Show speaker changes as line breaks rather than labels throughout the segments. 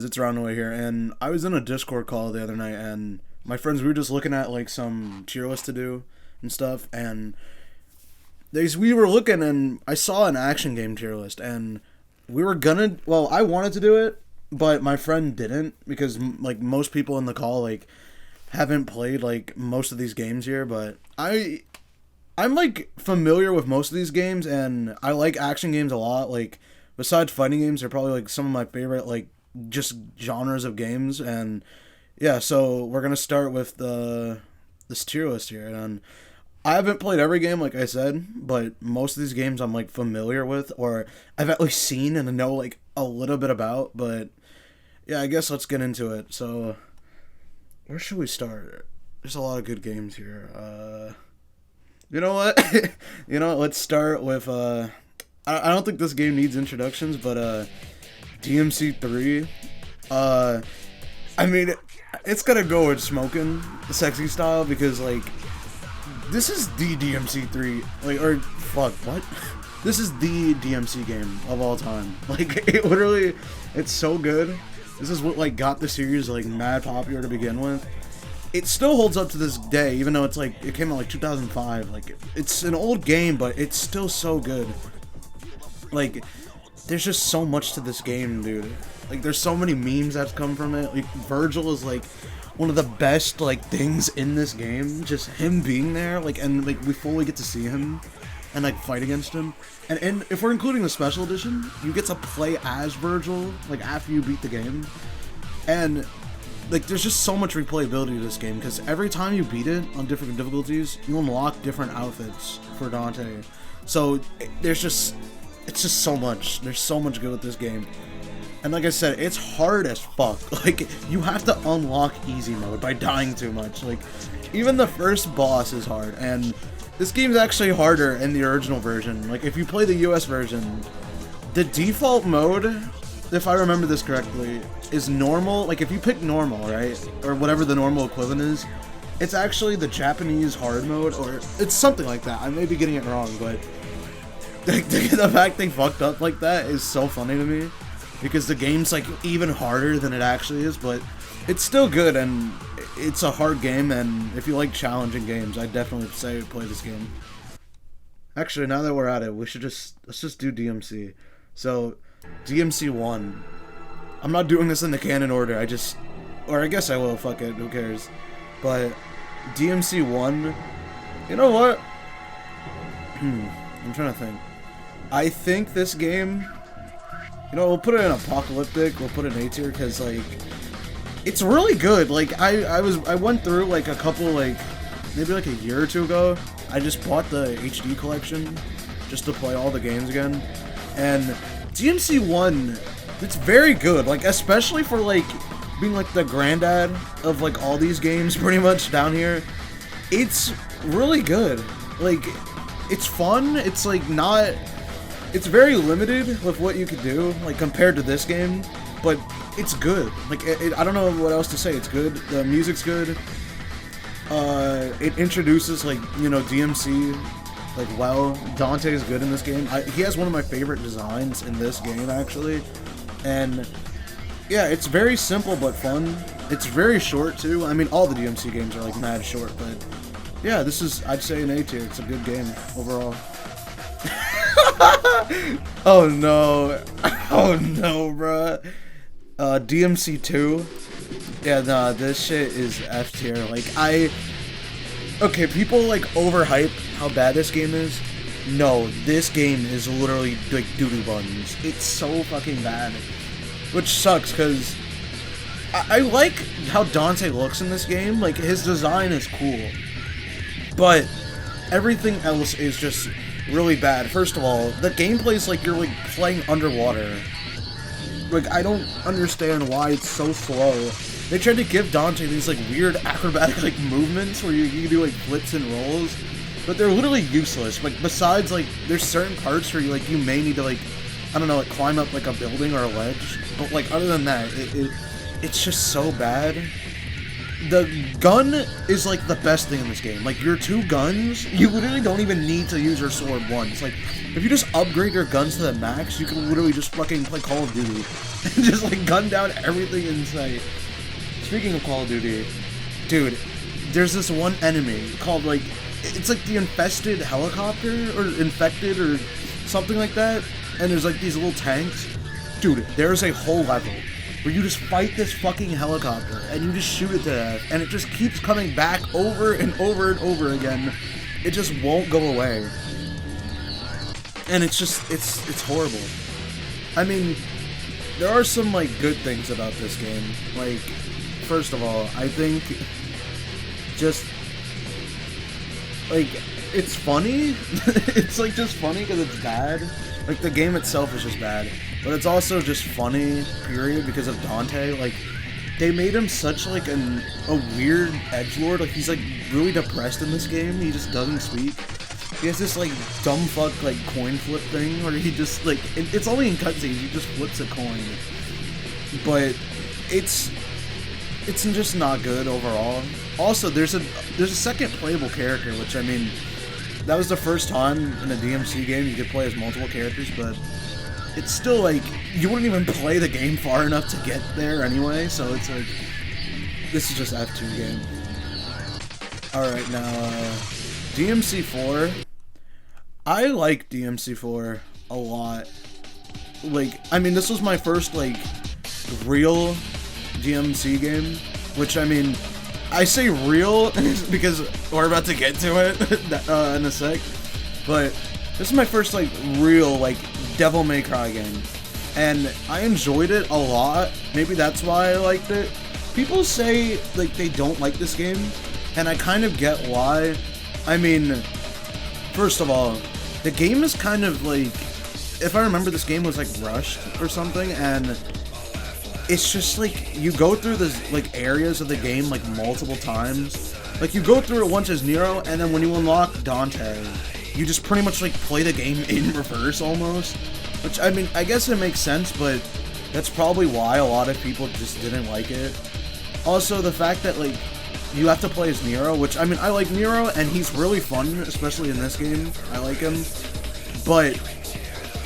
It's Runaway here, and I was in a Discord call the other night, and my friends, we were just looking at like some tier list to do and stuff, and we were looking, and I saw an action game tier list, and we were gonna, well, I wanted to do it, but my friend didn't, because like most people in the call like haven't played like most of these games here, but I'm like familiar with most of these games, and I like action games a lot. Like besides fighting games, they're probably like some of my favorite like just genres of games. And yeah, so we're gonna start with this tier list here, and I haven't played every game like I said, but most of these games I'm like familiar with, or I've at least seen and know like a little bit about. But yeah, I guess let's get into it. So where should we start? There's a lot of good games here. You know what? Let's start with I don't think this game needs introductions, but DmC 3. I mean, it's gonna go with smoking the sexy style, because like this is the DmC 3, like, or fuck, what? This is the DmC game of all time. Like it literally, it's so good. This is what like got the series like mad popular to begin with. It still holds up to this day, even though it's like it came out like 2005. Like it's an old game, but it's still so good. Like there's just so much to this game, dude. Like there's so many memes that's come from it. Like Virgil is like one of the best like things in this game. Just him being there, like, and like we fully get to see him and like fight against him. And if we're including the special edition, you get to play as Virgil like after you beat the game. And like there's just so much replayability to this game, because every time you beat it on different difficulties, you unlock different outfits for Dante. So it's just so much. There's so much good with this game. And like I said, it's hard as fuck. Like you have to unlock easy mode by dying too much. Like even the first boss is hard, and this game's actually harder in the original version. Like if you play the US version, the default mode, if I remember this correctly, is normal. Like if you pick normal, right, or whatever the normal equivalent is, it's actually the Japanese hard mode, or it's something like that. I may be getting it wrong, but the fact they fucked up like that is so funny to me, because the game's like even harder than it actually is. But it's still good, and it's a hard game, and if you like challenging games, I definitely say play this game. Actually, now that we're at it, let's just do DMC. So DMC 1. I'm not doing this in the canon order, or I guess I will, fuck it, who cares. But DMC 1, you know what? I'm trying to think. I think this game, we'll put it in apocalyptic, we'll put it in A tier, because like it's really good. Like I went through like a couple, like maybe like a year or two ago, I just bought the HD collection just to play all the games again. And DMC 1, it's very good, like especially for like being like the granddad of like all these games pretty much down here. It's really good. Like it's fun. It's like not, it's very limited with what you can do like compared to this game, but it's good. Like I don't know what else to say. It's good. The music's good. It introduces like DMC like well. Dante is good in this game. He has one of my favorite designs in this game actually, and yeah, it's very simple but fun. It's very short too. I mean, all the DMC games are like mad short, but yeah, this is, I'd say, an A tier. It's a good game overall. Oh no. Oh no, bruh. DMC 2. Yeah, nah, this shit is F tier. Like, okay, people like overhype how bad this game is. No, this game is literally like doo-doo buttons. It's so fucking bad. Which sucks, because I like how Dante looks in this game. Like, his design is cool. But everything else is just really bad. First of all, the gameplay is like you're like playing underwater. Like, I don't understand why it's so slow. They tried to give Dante these like weird acrobatic like movements where you do like flips and rolls, but they're literally useless. Like besides like there's certain parts where you may need to like, I don't know, like climb up like a building or a ledge. But like other than that, it's just so bad. the gun is like the best thing in this game. Like your two guns, you literally don't even need to use your sword once. Like if you just upgrade your guns to the max, you can literally just fucking play Call of Duty and just like gun down everything in sight. Speaking of Call of Duty, dude, there's this one enemy called like, it's like the infested helicopter or infected or something like that, and there's like these little tanks. Dude, there's a whole level where you just fight this fucking helicopter and you just shoot it to death, and it just keeps coming back over and over and over again. It just won't go away. And it's just, it's horrible. I mean, there are some, like, good things about this game. Like, first of all, I think just, like, it's funny. It's, like, just funny because it's bad. Like, the game itself is just bad. But it's also just funny, period, because of Dante. Like, they made him such, like, a weird edgelord. Like, he's, like, really depressed in this game. He just doesn't speak. He has this, like, dumb fuck, like, coin flip thing where he just, like, it's only in cutscenes. He just flips a coin. But it's just not good overall. Also, there's a second playable character, which, I mean, that was the first time in a DMC game you could play as multiple characters, but it's still, like, you wouldn't even play the game far enough to get there anyway, so it's like, this is just F2 game. Alright, now, DMC 4. I like DMC 4 a lot. Like, I mean, this was my first, like, real DMC game, which, I mean, I say real because we're about to get to it in a sec, but this is my first, like, real, like, Devil May Cry game, and I enjoyed it a lot. Maybe that's why I liked it. People say, like, they don't like this game, and I kind of get why. I mean, first of all, the game is kind of, like, if I remember, this game was, like, rushed or something, and it's just, like, you go through this, like, areas of the game, like, multiple times. Like, you go through it once as NieR, and then when you unlock Dante, you just pretty much, like, play the game in reverse, almost. Which, I mean, I guess it makes sense, but that's probably why a lot of people just didn't like it. Also, the fact that, like, you have to play as NieR, which, I mean, I like NieR, and he's really fun, especially in this game. I like him. But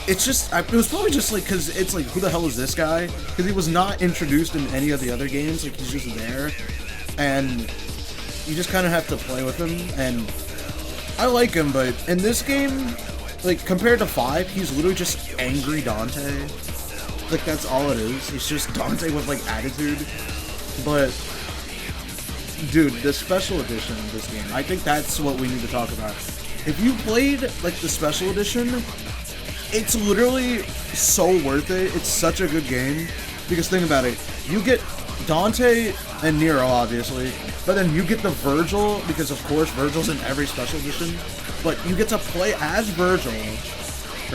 it's just, it was probably just, like, because it's, like, who the hell is this guy? Because he was not introduced in any of the other games. Like, he's just there. And you just kind of have to play with him. And I like him, but in this game, like, compared to 5, he's literally just angry Dante. Like, that's all it is. It's just Dante with, like, attitude. But, dude, the special edition of this game, I think that's what we need to talk about. If you played, like, the special edition, it's literally so worth it. It's such a good game. Because think about it. You get Dante and NieR, obviously. But then you get the Virgil, because of course Virgil's in every special edition. But you get to play as Virgil,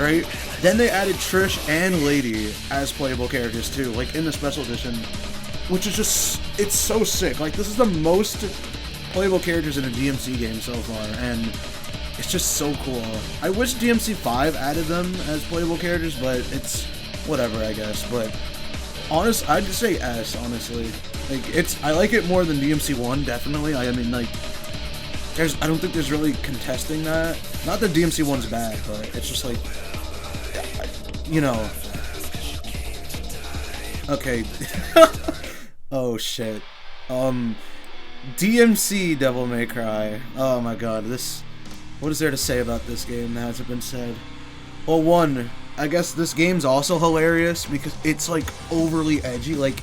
right? Then they added Trish and Lady as playable characters too, like in the special edition. Which is just, it's so sick. Like, this is the most playable characters in a DMC game so far, and it's just so cool. I wish DMC 5 added them as playable characters, but it's whatever, I guess. But I'd just say S, honestly. Like, I like it more than DMC 1, definitely. I mean, like, I don't think there's really contesting that. Not that DMC 1's bad, but it's just like, you know. Okay. Oh shit. DmC Devil May Cry. Oh my god, what is there to say about this game that hasn't been said? Well, one, I guess this game's also hilarious because it's, like, overly edgy. Like,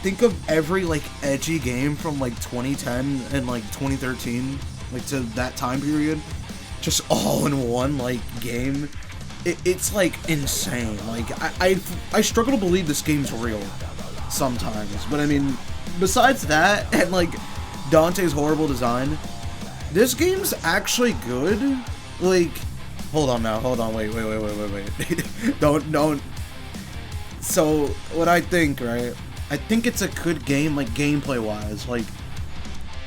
think of every, like, edgy game from, like, 2010 and, like, 2013, like, to that time period, just all in one, like, game. It's, like, insane. Like, I struggle to believe this game's real sometimes, but I mean, besides that, and, like, Dante's horrible design, this game's actually good. Like, hold on, wait. Don't. So, what I think, right, I think it's a good game, like, gameplay-wise. Like,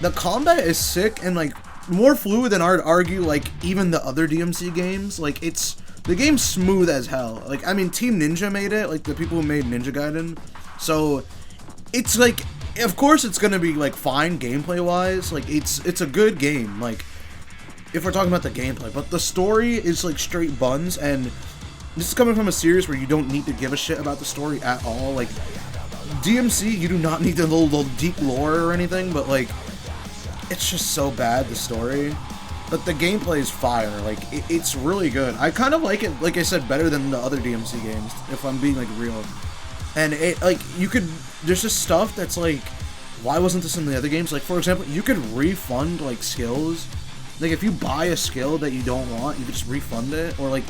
the combat is sick, and, like, more fluid than I'd argue, like, even the other DMC games. Like, the game's smooth as hell. Like, I mean, Team Ninja made it, like, the people who made Ninja Gaiden. So, it's, like, of course it's gonna be like fine gameplay wise. Like it's a good game. Like if we're talking about the gameplay, but the story is like straight buns, and this is coming from a series where you don't need to give a shit about the story at all. Like DMC, you do not need the little deep lore or anything, but like it's just so bad, the story. But the gameplay is fire. Like it's really good. I kind of like it, like I said, better than the other DMC games, if I'm being like real. And it, like, you could, there's just stuff that's like, why wasn't this in the other games? Like, for example, you could refund like skills. Like if you buy a skill that you don't want, you could just refund it. Or like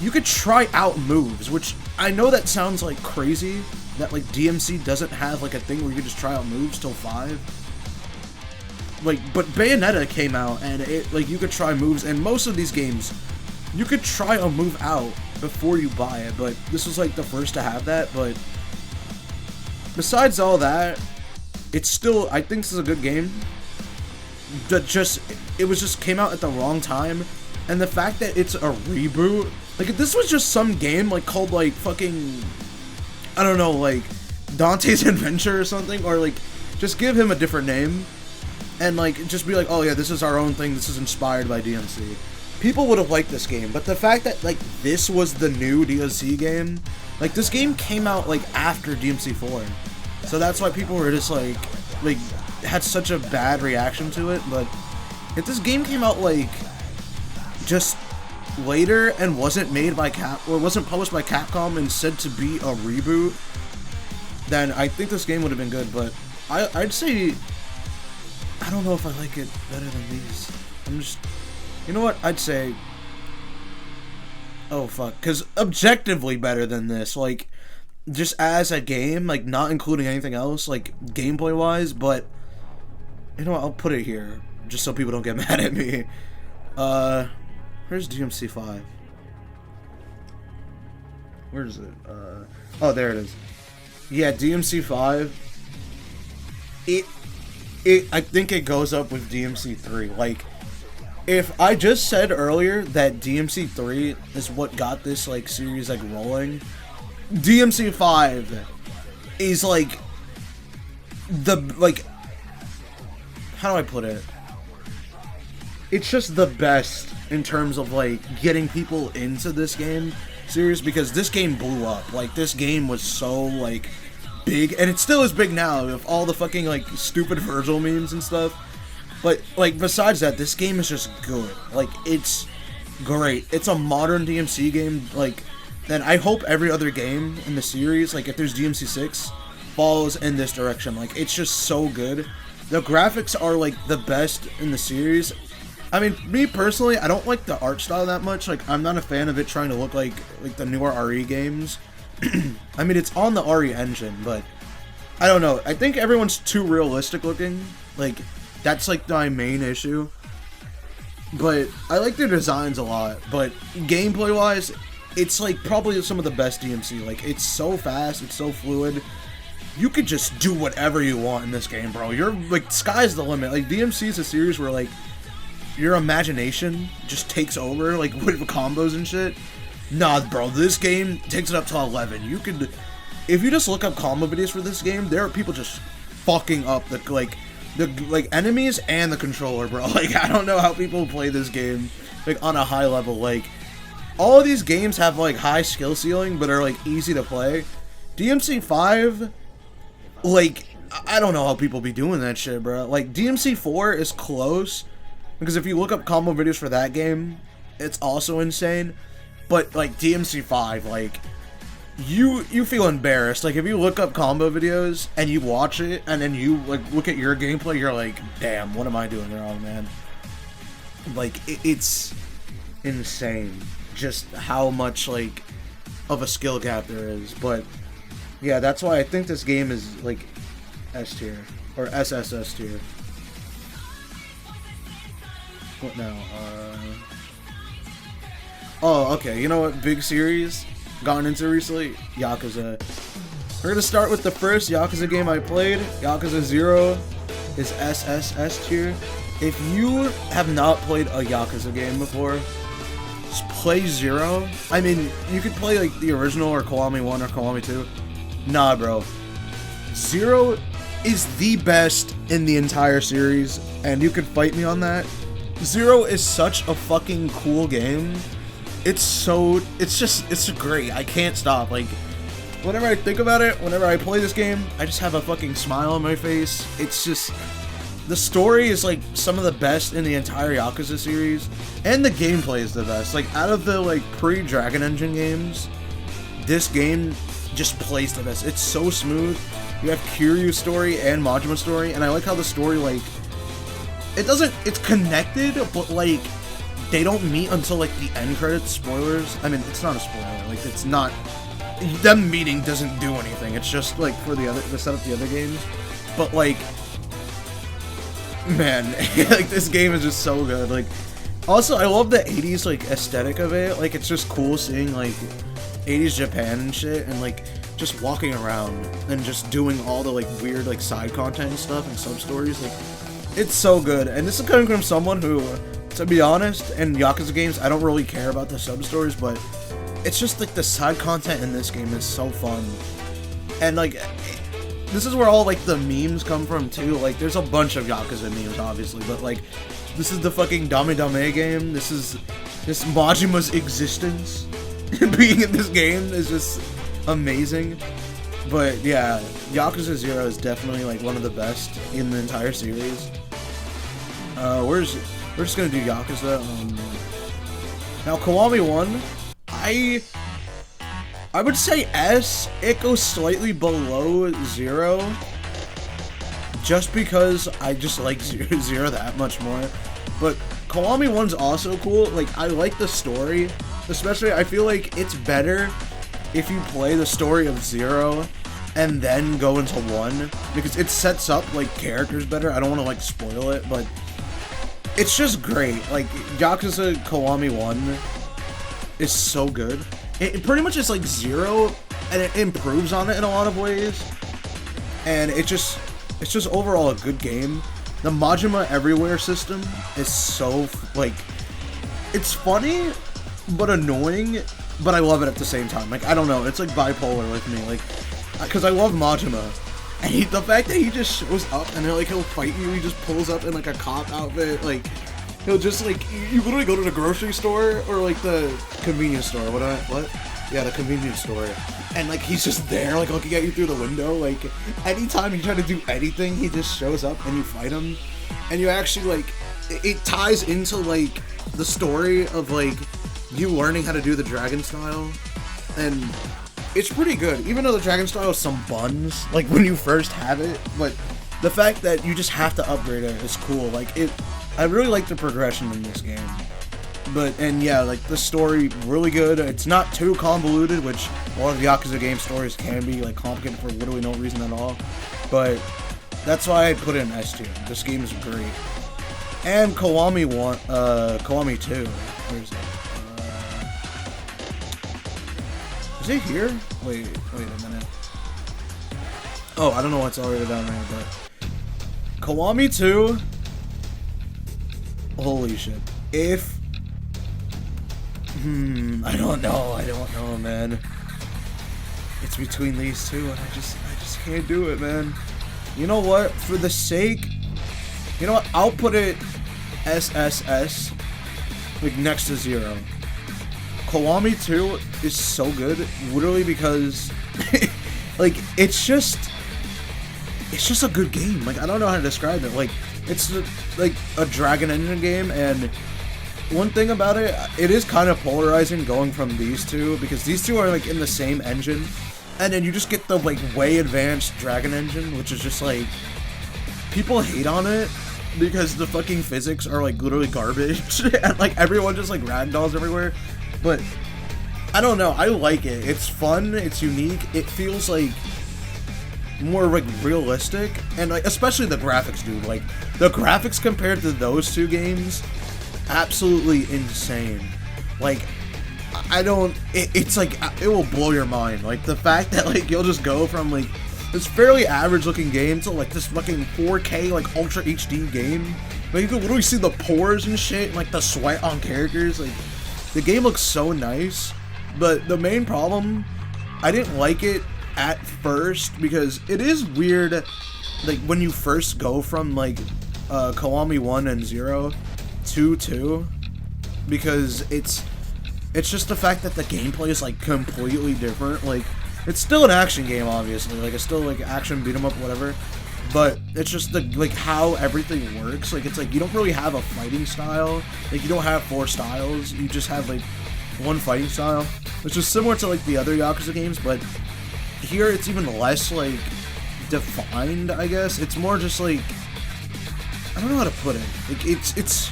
you could try out moves, which I know that sounds like crazy, that like DMC doesn't have like a thing where you could just try out moves till 5. Like, but Bayonetta came out, and it, like, you could try moves, and most of these games, you could try a move out before you buy it, but this was, like, the first to have that, but besides all that, it's still, I think this is a good game, but just, it was just came out at the wrong time, and the fact that it's a reboot, like, if this was just some game, like, called, like, fucking, I don't know, like, Dante's Adventure or something, or, like, just give him a different name, and, like, just be like, oh, yeah, this is our own thing, this is inspired by DMC. People would have liked this game, but the fact that, like, this was the new DMC game, like, this game came out, like, after DMC 4. So that's why people were just, like, had such a bad reaction to it, but if this game came out, like, just later and wasn't made by or wasn't published by Capcom and said to be a reboot, then I think this game would have been good, but I'd say, I don't know if I like it better than these. I'm just, you know what, I'd say, oh fuck, because objectively better than this, like, just as a game, like, not including anything else, like, gameplay wise, but, you know what, I'll put it here, just so people don't get mad at me. Where's DMC 5? Where is it? Oh, there it is. Yeah, DMC 5, I think it goes up with DMC 3. Like, if I just said earlier that DMC 3 is what got this, like, series, like, rolling, DMC 5 is, like, the, like, how do I put it? It's just the best in terms of, like, getting people into this game series, because this game blew up. Like, this game was so, like, big, and it still is big now with all the fucking, like, stupid Virgil memes and stuff. But, like, besides that, this game is just good. Like, it's great. It's a modern DMC game, like, and I hope every other game in the series, like, if there's DMC 6, follows in this direction. Like, it's just so good. The graphics are, like, the best in the series. I mean, me personally, I don't like the art style that much. Like, I'm not a fan of it trying to look like the newer RE games. I mean, it's on the RE engine, but I don't know. I think everyone's too realistic looking. Like, that's, like, my main issue. But I like their designs a lot. But gameplay-wise, it's, like, probably some of the best DMC. Like, it's so fast. It's so fluid. You could just do whatever you want in this game, bro. You're, like, sky's the limit. Like, DMC is a series where, like, your imagination just takes over, like, with combos and shit. Nah, bro, this game takes it up to 11. You could, if you just look up combo videos for this game, there are people just fucking up the enemies and the controller, bro. Like, I don't know how people play this game, like, on a high level. Like, all of these games have, like, high skill ceiling, but are, like, easy to play. DMC 5, like, I don't know how people be doing that shit, bro. Like, DMC 4 is close, because if you look up combo videos for that game, it's also insane. But, like, DMC 5, like, you feel embarrassed. Like, if you look up combo videos and you watch it and then you, like, look at your gameplay, you're like, damn, what am I doing wrong, man? Like, it's insane just how much, like, of a skill gap there is. But, yeah, that's why I think this game is, like, S tier. Or SSS tier. What now? Oh, okay, you know what big series gotten into recently? Yakuza. We're gonna start with the first Yakuza game I played. Yakuza 0 is SSS tier. If you have not played a Yakuza game before, just play 0. I mean, you could play, like, the original or Kiwami 1 or Kiwami 2. Nah, bro. 0 is the best in the entire series, and you can fight me on that. Zero is such a fucking cool game. It's great. I can't stop. Like, whenever I think about it, whenever I play this game, I just have a fucking smile on my face. It's just, the story is like some of the best in the entire Yakuza series, and the gameplay is the best. Like, out of the like pre-Dragon Engine games, this game just plays the best. It's so smooth. You have Kiryu's story and Majima's story, and I like how the story, like, it's connected, but like, they don't meet until like the end credits. Spoilers. I mean, it's not a spoiler. Like, it's not, them meeting doesn't do anything. It's just like for to set up the other games. But like, man, like, this game is just so good. Like, also, I love the 80s like aesthetic of it. Like, it's just cool seeing like 80s Japan and shit, and like just walking around and just doing all the like weird like side content and stuff and sub stories. Like, it's so good. And this is coming from someone who, to be honest, in Yakuza games, I don't really care about the sub stories, but it's just like the side content in this game is so fun. And like, this is where all like the memes come from too. Like, there's a bunch of Yakuza memes, obviously, but like, this is the fucking Dame Dame game. This Majima's existence being in this game is just amazing. But yeah, Yakuza 0 is definitely like one of the best in the entire series. We're just gonna do Yakuza. Now, Kiwami 1, I would say S. It goes slightly below 0, just because I just like 0 that much more. But Kiwami 1's also cool. Like, I like the story, especially I feel like it's better if you play the story of 0 and then go into 1, because it sets up like characters better. I don't want to like spoil it, but it's just great. Like, Yakuza Kiwami 1 is so good. It pretty much is like 0, and it improves on it in a lot of ways. And it's just overall a good game. The Majima Everywhere system is so, like, it's funny, but annoying, but I love it at the same time. Like, I don't know, it's like bipolar with me, like, because I love Majima. And the fact that he just shows up and like he'll fight you, he just pulls up in like a cop outfit, like, he'll just like, you literally go to the grocery store or like the convenience store, yeah, the convenience store, and like he's just there like looking at you through the window. Like, anytime you try to do anything, he just shows up and you fight him, and you actually like, it ties into like the story of like you learning how to do the dragon style, and it's pretty good, even though the dragon style is some buns, like, when you first have it, but the fact that you just have to upgrade it is cool. Like, I really like the progression in this game. But, and yeah, like, the story, really good. It's not too convoluted, which a lot of the Yakuza game stories can be, like, complicated for literally no reason at all. But that's why I put it in S tier. This game is great. And Kiwami 2. Where is it? Is it here? Wait a minute. Oh, I don't know what's already down there, but Kiwami 2. Holy shit. If I don't know, man. It's between these two, and I just can't do it, man. You know what? For the sake, you know what? I'll put it SSS, like, next to 0. Kiwami 2 is so good, literally because, like, it's just a good game. Like, I don't know how to describe it. Like, it's like a Dragon Engine game, and one thing about it, it is kind of polarizing going from these two, because these two are like in the same engine, and then you just get the like way advanced Dragon Engine, which is just like, people hate on it because the fucking physics are like literally garbage, and like everyone just like ragdolls everywhere. But I don't know, I like it. It's fun, it's unique, it feels like more like realistic, and like especially the graphics, dude. Like, the graphics compared to those two games, absolutely insane. Like, it's like, it will blow your mind. Like, the fact that like you'll just go from like this fairly average looking game to like this fucking 4K like Ultra HD game. Like, you can literally see the pores and shit, and, like the sweat on characters. Like, the game looks so nice, but the main problem, I didn't like it at first because it is weird like when you first go from like Kiwami 1 and 0 to 2, because it's just the fact that the gameplay is like completely different. Like, it's still an action game, obviously, like it's still like action beat 'em up, whatever, but it's just the like how everything works. Like, it's like you don't really have a fighting style, like you don't have 4 styles, you just have like one fighting style, which is similar to like the other Yakuza games, but here it's even less like defined, I guess. It's more just like, I don't know how to put it, like it's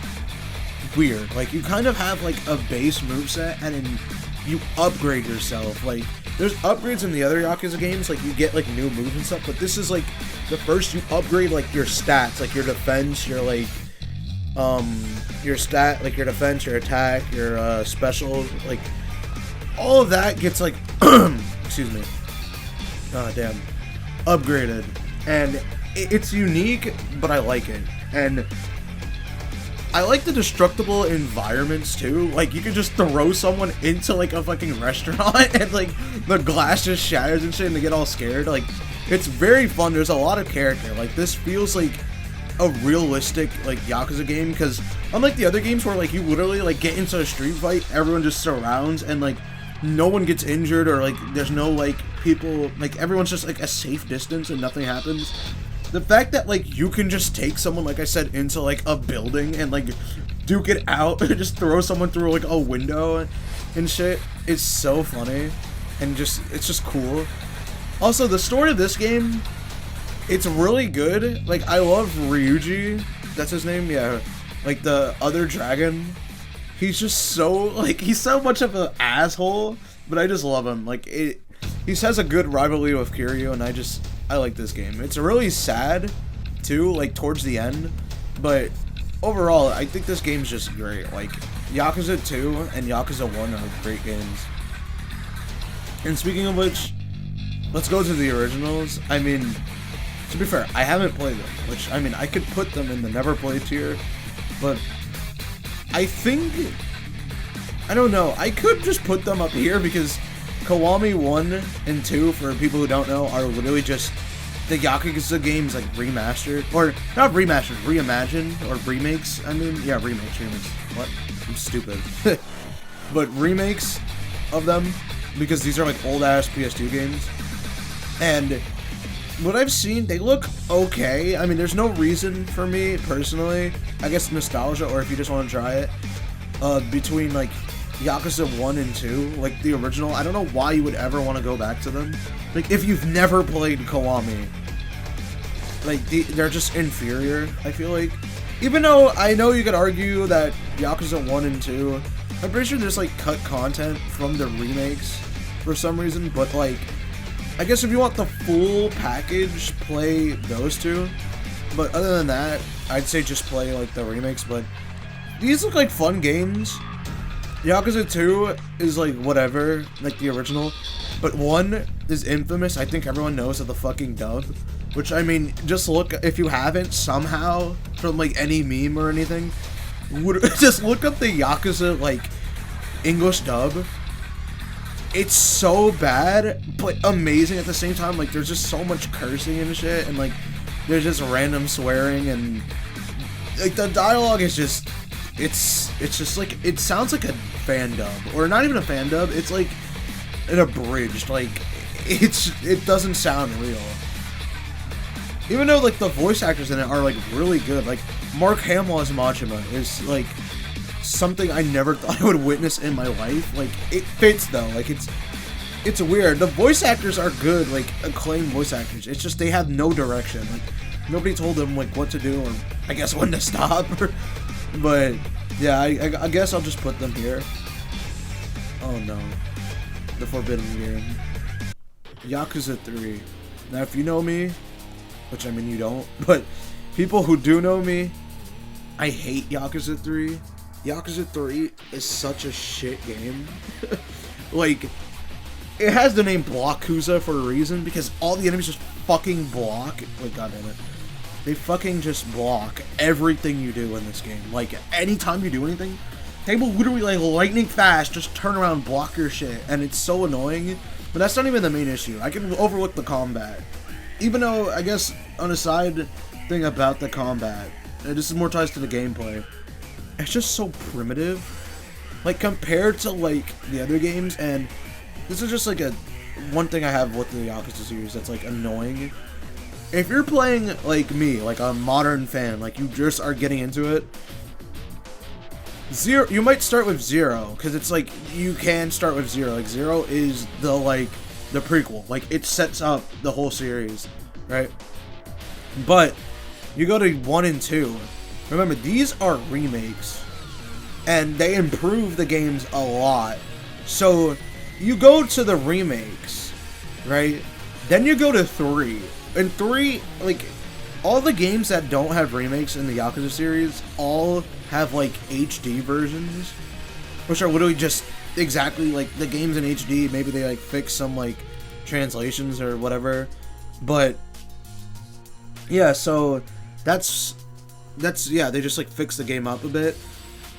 weird. Like, you kind of have like a base moveset and then you upgrade yourself. Like, there's upgrades in the other Yakuza games, like you get like new moves and stuff, but this is like the first you upgrade like your stats, like your defense, your like your stat, like your defense, your attack, your special, like all of that gets like excuse me, damn, upgraded, and it's unique, but I like it. And I like the destructible environments too. Like, you can just throw someone into like a fucking restaurant and like the glass just shatters and shit and they get all scared. Like, it's very fun. There's a lot of character. Like, this feels like a realistic like Yakuza game, because unlike the other games where like you literally like get into a street fight, everyone just surrounds and like no one gets injured, or like there's no like people, like everyone's just like a safe distance and nothing happens. The fact that like you can just take someone, like I said, into like a building and like duke it out and just throw someone through like a window and shit is so funny, and just it's just cool. Also, the story of this game, it's really good. Like, I love Ryuji, that's his name, yeah, like the other dragon. He's just so like, he's so much of an asshole, but I just love him. Like, he has a good rivalry with Kiryu, and I like this game. It's really sad too, like towards the end, but overall I think this game's just great. Like, Yakuza 2 and Yakuza 1 are great games. And speaking of which, let's go to the originals. I mean, to be fair, I haven't played them, which, I mean, I could put them in the never played tier, but I think, I don't know, I could just put them up here, because Kiwami 1 and 2, for people who don't know, are literally just the Yakuza games like remastered, or not remastered, reimagined, or remakes. I mean, yeah, remakes. What? I'm stupid. But remakes of them, because these are like old ass PS2 games. And what I've seen, they look okay. I mean, there's no reason for me personally, I guess nostalgia, or if you just want to try it, between like Yakuza 1 and 2, like the original. I don't know why you would ever want to go back to them. Like, if you've never played Kiwami, like, they're just inferior, I feel like. Even though I know you could argue that Yakuza 1 and 2, I'm pretty sure there's like cut content from the remakes for some reason, but like, I guess if you want the full package, play those two. But other than that, I'd say just play like the remakes. But these look like fun games. Yakuza 2 is like whatever, like the original, but 1 is infamous. I think everyone knows of the fucking dub, which, I mean, just look, if you haven't somehow, from like any meme or anything, just look up the Yakuza like English dub. It's so bad, but amazing at the same time. Like, there's just so much cursing and shit, and like there's just random swearing, and like the dialogue is just, it's just like, it sounds like a fan dub, or not even a fan dub, it's like an abridged, like it doesn't sound real. Even though like the voice actors in it are like really good. Like, Mark Hamill as Majima is like something I never thought I would witness in my life. Like, it fits though. Like, it's weird. The voice actors are good, like acclaimed voice actors. It's just they have no direction. Like, nobody told them like what to do, or I guess when to stop. But yeah, I guess I'll just put them here. Oh no, the Forbidden Game. Yakuza 3. Now, if you know me, which I mean you don't, but people who do know me, I hate Yakuza 3. Yakuza 3 is such a shit game. Like, it has the name Blockuza for a reason, because all the enemies just fucking block. Like, goddamn it. They fucking just block everything you do in this game. Like, anytime you do anything, they will literally, like, lightning fast just turn around, block your shit, and it's so annoying. But that's not even the main issue. I can overlook the combat. even though, I guess, on a side thing about the combat, and this is more ties to the gameplay, it's just so primitive. Like, compared to, like, the other games, and this is just, like, one thing I have with the Yakuza series that's, like, annoying. If you're playing, like me, like a modern fan, like, you just are getting into it, you might start with 0, because it's, like, you can start with 0. Like, 0 is the, like, the prequel. Like, it sets up the whole series, right? But you go to 1 and 2. Remember, these are remakes, and they improve the games a lot. So you go to the remakes, right? Then you go to 3. And 3, like, all the games that don't have remakes in the Yakuza series all have, like, HD versions, which are literally just exactly like the games in HD. Maybe they, like, fix some, like, translations or whatever. But yeah, so that's yeah, they just, like, fix the game up a bit.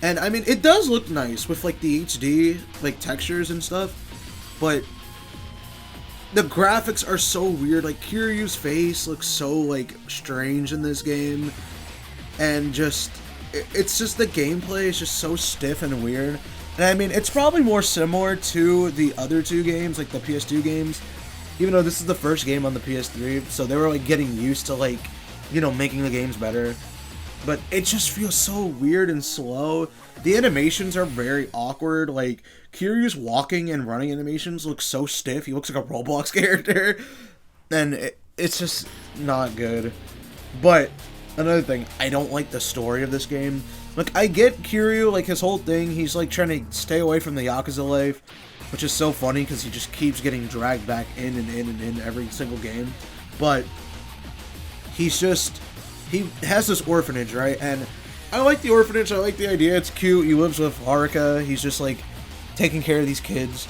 And I mean, it does look nice with, like, the HD, like, textures and stuff, but the graphics are so weird. Like, Kiryu's face looks so, like, strange in this game, and just it's just the gameplay is just so stiff and weird. And I mean, it's probably more similar to the other 2 games, like the PS2 games, even though this is the first game on the PS3, so they were, like, getting used to, like, you know, making the games better. But it just feels so weird and slow. The animations are very awkward. Like, Kiryu's walking and running animations look so stiff. He looks like a Roblox character. And it's just not good. But another thing, I don't like the story of this game. Like, I get Kiryu, like, his whole thing, he's, like, trying to stay away from the Yakuza life, which is so funny because he just keeps getting dragged back in and in and in every single game. But he's just, he has this orphanage, right? And I like the orphanage, I like the idea, it's cute. He lives with Haruka, he's just, like, taking care of these kids.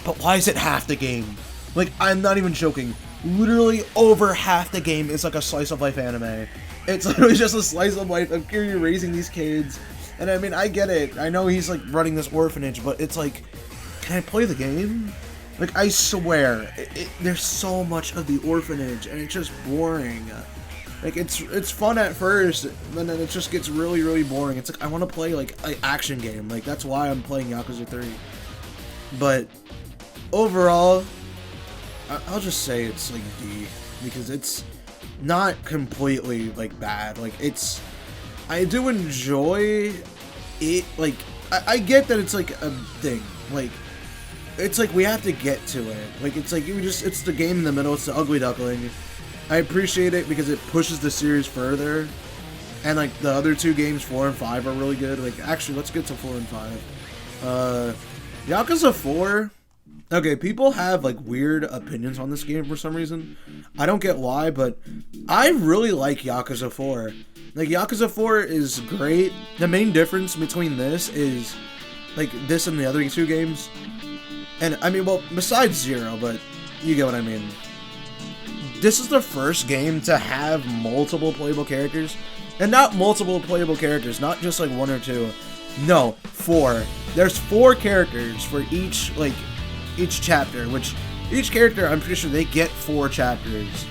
But why is it half the game? Like, I'm not even joking. Literally over half the game is, like, a slice of life anime. It's literally just a slice of life of Kiryu raising these kids. And I mean, I get it. I know he's, like, running this orphanage, but it's like, can I play the game? Like, I swear, there's so much of the orphanage, and it's just boring. Like, it's fun at first, and then it just gets really, really boring. It's like, I want to play, like, an action game. Like, that's why I'm playing Yakuza 3. But overall, I'll just say it's, like, D, because it's not completely, like, bad. Like, I do enjoy it. Like, I get that it's, like, a thing. Like, it's like we have to get to it. Like, it's like it's the game in the middle. It's the ugly duckling. I appreciate it because it pushes the series further. And, like, the other 2 games, 4 and 5, are really good. Like, actually, let's get to 4 and 5. Yakuza 4. Okay, people have, like, weird opinions on this game for some reason. I don't get why, but I really like Yakuza 4. Like, Yakuza 4 is great. The main difference between this is, like, this and the other 2 games. And, I mean, well, besides 0, but you get what I mean. This is the first game to have multiple playable characters. And not multiple playable characters, not just, like, 1 or 2. No, 4. There's 4 characters for each chapter, which each character, I'm pretty sure they get 4 chapters,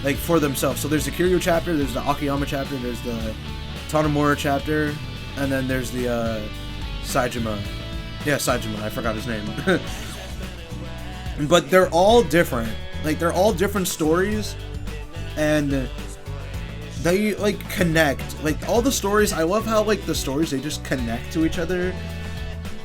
like, for themselves. So there's the Kiryu chapter, there's the Akiyama chapter, there's the Tanomura chapter, and then there's the Saejima. Yeah, Saejima, I forgot his name. But they're all different. Like, they're all different stories, and they, like, connect. Like, all the stories, I love how, like, the stories, they just connect to each other.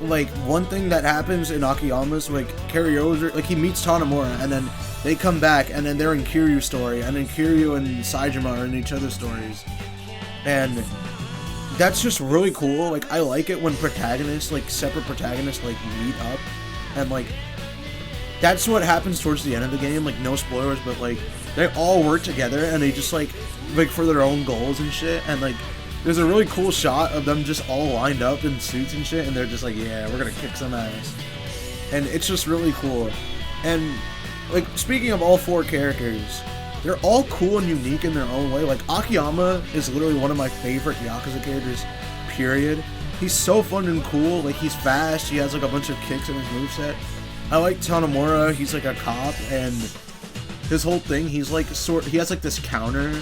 Like, one thing that happens in Akiyama's, like, carry over, like, he meets Tanomura, and then they come back, and then they're in Kiryu's story, and then Kiryu and Saejima are in each other's stories. And that's just really cool. Like, I like it when protagonists, like, separate protagonists, like, meet up, and, like, that's what happens towards the end of the game. Like, no spoilers, but, like, they all work together, and they just, like, for their own goals and shit, and, like, there's a really cool shot of them just all lined up in suits and shit, and they're just like, yeah, we're gonna kick some ass. And it's just really cool. And, like, speaking of all 4 characters, they're all cool and unique in their own way. Like, Akiyama is literally one of my favorite Yakuza characters, period. He's so fun and cool. Like, he's fast, he has, like, a bunch of kicks in his moveset. I like Tanomura, he's, like, a cop, and his whole thing, he's like he has like this counter,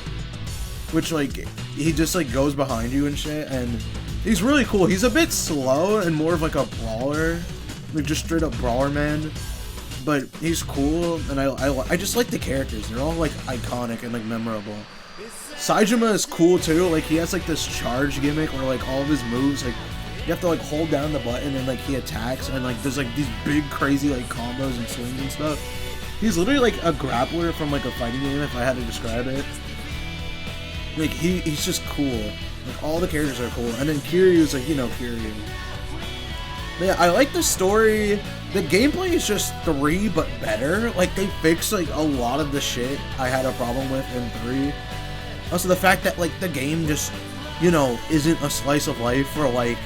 which like he just like goes behind you and shit, and he's really cool. He's a bit slow and more of like a brawler, like just straight up brawler man, but he's cool, and I just like the characters. They're all like iconic and like memorable. Saejima is cool too. Like he has like this charge gimmick where like all of his moves, like you have to like hold down the button and like he attacks, and like there's like these big crazy like combos and swings and stuff. He's literally like a grappler from like a fighting game if I had to describe it. Like he's just cool. Like all the characters are cool, and then Kiryu's like, you know, Kiryu. But yeah, I like the story. The gameplay is just 3 but better. Like they fixed like a lot of the shit I had a problem with in 3. Also the fact that like the game just, you know, isn't a slice of life for like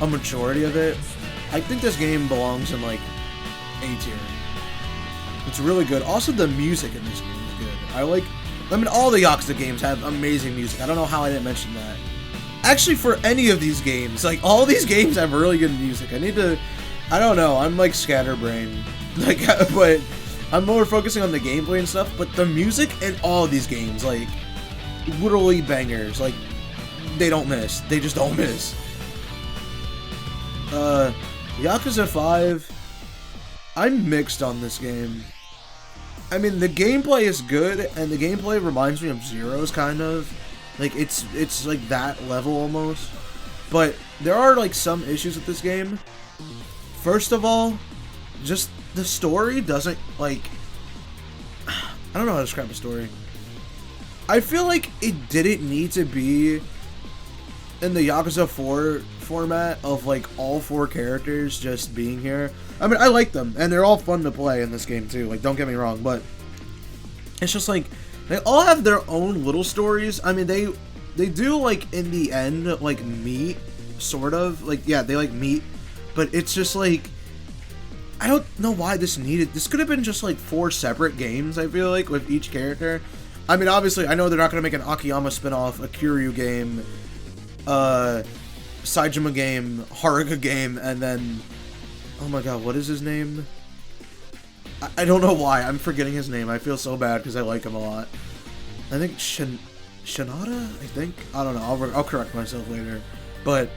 a majority of it. I think this game belongs in like A tier. It's really good. Also the music in this game is good. I mean all the Yakuza games have amazing music. I don't know how I didn't mention that. Actually, for any of these games, like all these games have really good music. I don't know, I'm like scatterbrained. Like, but I'm more focusing on the gameplay and stuff, but the music in all of these games, like, literally bangers. Like, they don't miss. They just don't miss. Yakuza 5, I'm mixed on this game. I mean, the gameplay is good, and the gameplay reminds me of Zero's, kind of. Like, it's like that level almost. But there are, like, some issues with this game. First of all, just the story doesn't, like... I don't know how to describe the story. I feel like it didn't need to be in the Yakuza 4 format of, like, all 4 characters just being here. I mean, I like them, and they're all fun to play in this game, too. Like, don't get me wrong, but... It's just, like, they all have their own little stories. I mean, they do, like, in the end, like, meet, sort of. Like, yeah, they, like, meet. But it's just, like... I don't know why this needed... This could have been just, like, 4 separate games, I feel like, with each character. I mean, obviously, I know they're not going to make an Akiyama spin-off, a Kiryu game, Saejima game, Haruka game, and then... Oh my god, what is his name? I don't know why. I'm forgetting his name. I feel so bad because I like him a lot. I think Shinada? I think? I don't know. I'll correct myself later. But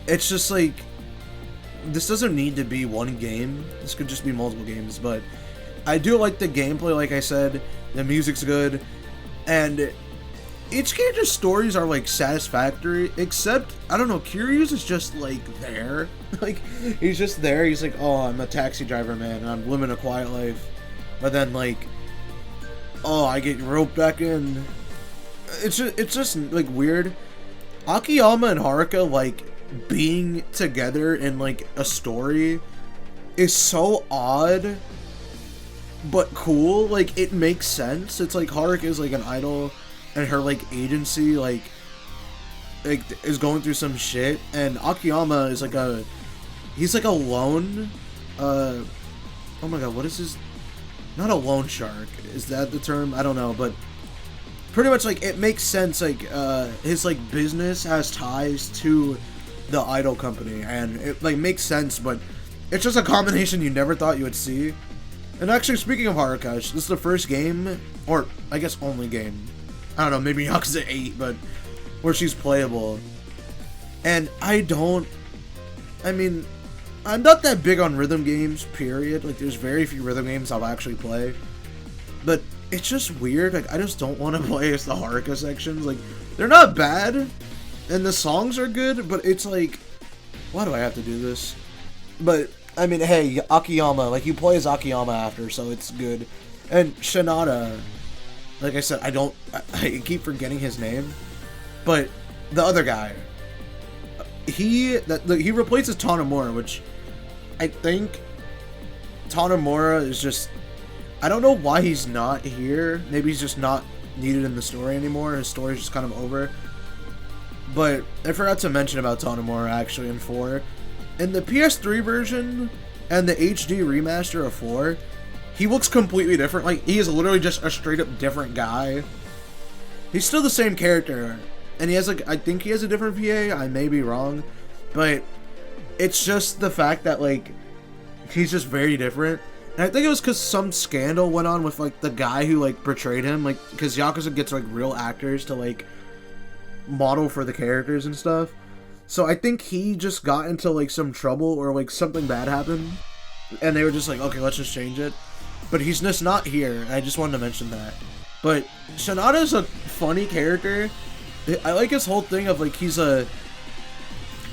it's just like... This doesn't need to be one game. This could just be multiple games. But I do like the gameplay, like I said. The music's good. And each character's stories are, like, satisfactory. Except, I don't know, Kiryu's is just, like, there. Like, he's just there. He's like, oh, I'm a taxi driver, man, and I'm living a quiet life. But then, like, oh, I get roped back in. It's just like, weird. Akiyama and Haruka, like, being together in, like, a story is so odd, but cool. Like, it makes sense. It's like Haruka is, like, an idol, and her, like, agency, like, is going through some shit, and Akiyama is, like, he's like a lone, oh my god, what is his, not a loan shark, is that the term? I don't know, but pretty much, like, it makes sense, like, his, like, business has ties to the idol company, and it, like, makes sense, but it's just a combination you never thought you would see. And actually, speaking of Haruka, this is the first game, or, I guess, only game, I don't know, maybe Yakuza 8, but where she's playable. And I mean, I'm not that big on rhythm games, period. Like, there's very few rhythm games I'll actually play. But it's just weird. Like, I just don't want to play as the Haruka sections. Like, they're not bad, and the songs are good, but it's like, why do I have to do this? But, I mean, hey, Akiyama, like, you play as Akiyama after, so it's good. And Shinada, like I said, I keep forgetting his name, but the other guy, he replaces Tanomura, which I think Tanomura is just, I don't know why he's not here. Maybe he's just not needed in the story anymore. His story's just kind of over. But I forgot to mention about Tanomura actually in 4. In the PS3 version and the HD remaster of 4, he looks completely different. Like, he is literally just a straight up different guy. He's still the same character. And he has, like, I think he has a different PA. I may be wrong. But it's just the fact that, like, he's just very different. And I think it was because some scandal went on with, like, the guy who, like, portrayed him. Like, because Yakuza gets, like, real actors to, like, model for the characters and stuff. So I think he just got into, like, some trouble or, like, something bad happened. And they were just like, okay, let's just change it. But he's just not here. I just wanted to mention that. But Shinada's a funny character. I like his whole thing of, like, he's a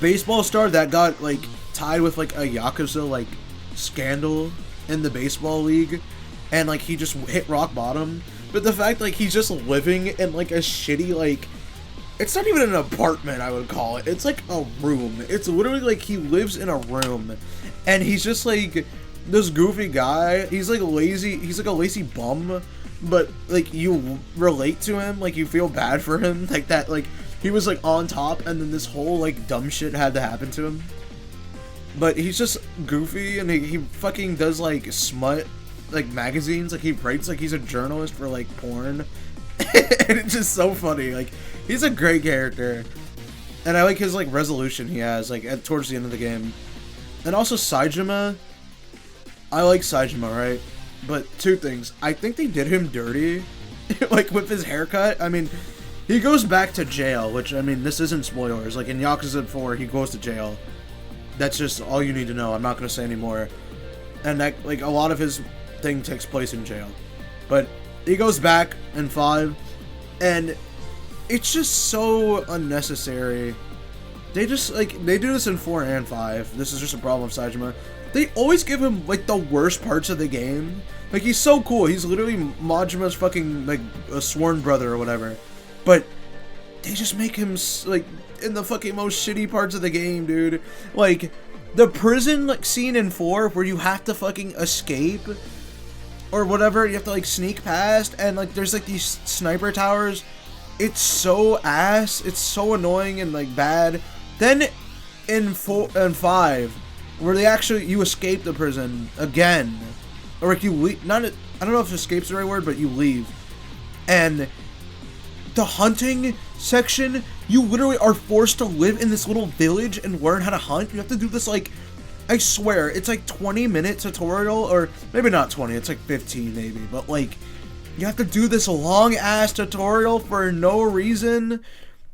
baseball star that got, like, tied with, like, a Yakuza, like, scandal in the baseball league, and like he just hit rock bottom. But the fact like he's just living in like a shitty, like, it's not even an apartment, I would call it, it's like a room. It's literally like he lives in a room, and he's just like this goofy guy. He's like lazy, he's like a lazy bum, but like you relate to him, like you feel bad for him, like that, like he was like on top and then this whole like dumb shit had to happen to him. But he's just goofy, and he fucking does, like, smut, like, magazines. Like, he writes like he's a journalist for, like, porn. And it's just so funny. Like, he's a great character. And I like his, like, resolution he has, like, towards the end of the game. And also Saejima. I like Saejima, right? But two things. I think they did him dirty. Like, with his haircut. I mean, he goes back to jail, which, I mean, this isn't spoilers. Like, in Yakuza 4, he goes to jail. That's just all you need to know. I'm not going to say any more. And that, like, a lot of his thing takes place in jail. But he goes back in 5, and it's just so unnecessary. They just, like, they do this in 4 and 5. This is just a problem with Saejima. They always give him, like, the worst parts of the game. Like, he's so cool. He's literally Majima's fucking, like, a sworn brother or whatever. But they just make him, like, in the fucking most shitty parts of the game, dude. Like, the prison, like, scene in 4 where you have to fucking escape or whatever, you have to, like, sneak past, and, like, there's, like, these sniper towers. It's so ass. It's so annoying and, like, bad. Then in 4 and 5, where they actually, you escape the prison again, or like you leave, I don't know if escape's the right word, but you leave, and the hunting section, you literally are forced to live in this little village and learn how to hunt. You have to do this, like, I swear, it's like 20-minute tutorial, or maybe not 20, it's like 15 maybe, but like, you have to do this long-ass tutorial for no reason,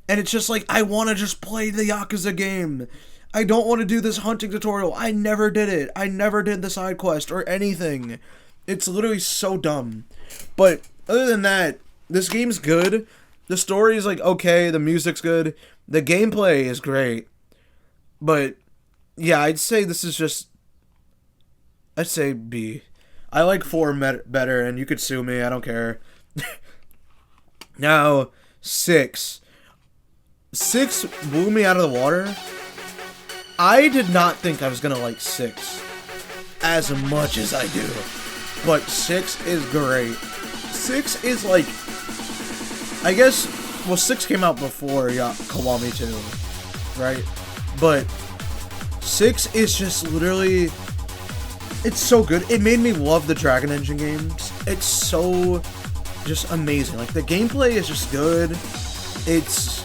and it's just like, I want to just play the Yakuza game. I don't want to do this hunting tutorial. I never did it. I never did the side quest or anything. It's literally so dumb. But other than that, this game's good. The story is, like, okay. The music's good. The gameplay is great. But, yeah, I'd say this is just, I'd say B. I like 4 better, and you could sue me. I don't care. Now, 6. 6 blew me out of the water. I did not think I was gonna like 6 as much as I do. But 6 is great. 6 is like, I guess, well, 6 came out before Kiwami 2, right? But 6 is just literally, it's so good. It made me love the Dragon Engine games. It's so just amazing. Like, the gameplay is just good. It's,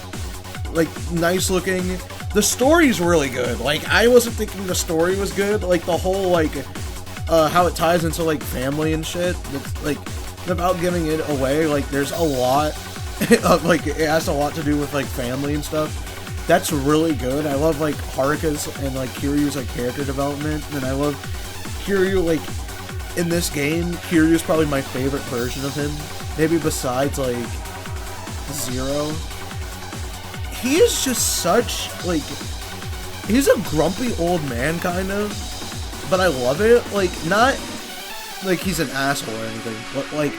like, nice looking. The story's really good. Like, I wasn't thinking the story was good. Like, the whole, like, how it ties into, like, family and shit. It's, like, without giving it away, like, there's a lot of, like, it has a lot to do with, like, family and stuff. That's really good. I love, like, Haruka's and, like, Kiryu's, like, character development. And I love Kiryu, like, in this game, Kiryu's probably my favorite version of him. Maybe besides, like, Zero. He is just such, like, he's a grumpy old man, kind of, but I love it. Like, not, like, he's an asshole or anything, but, like,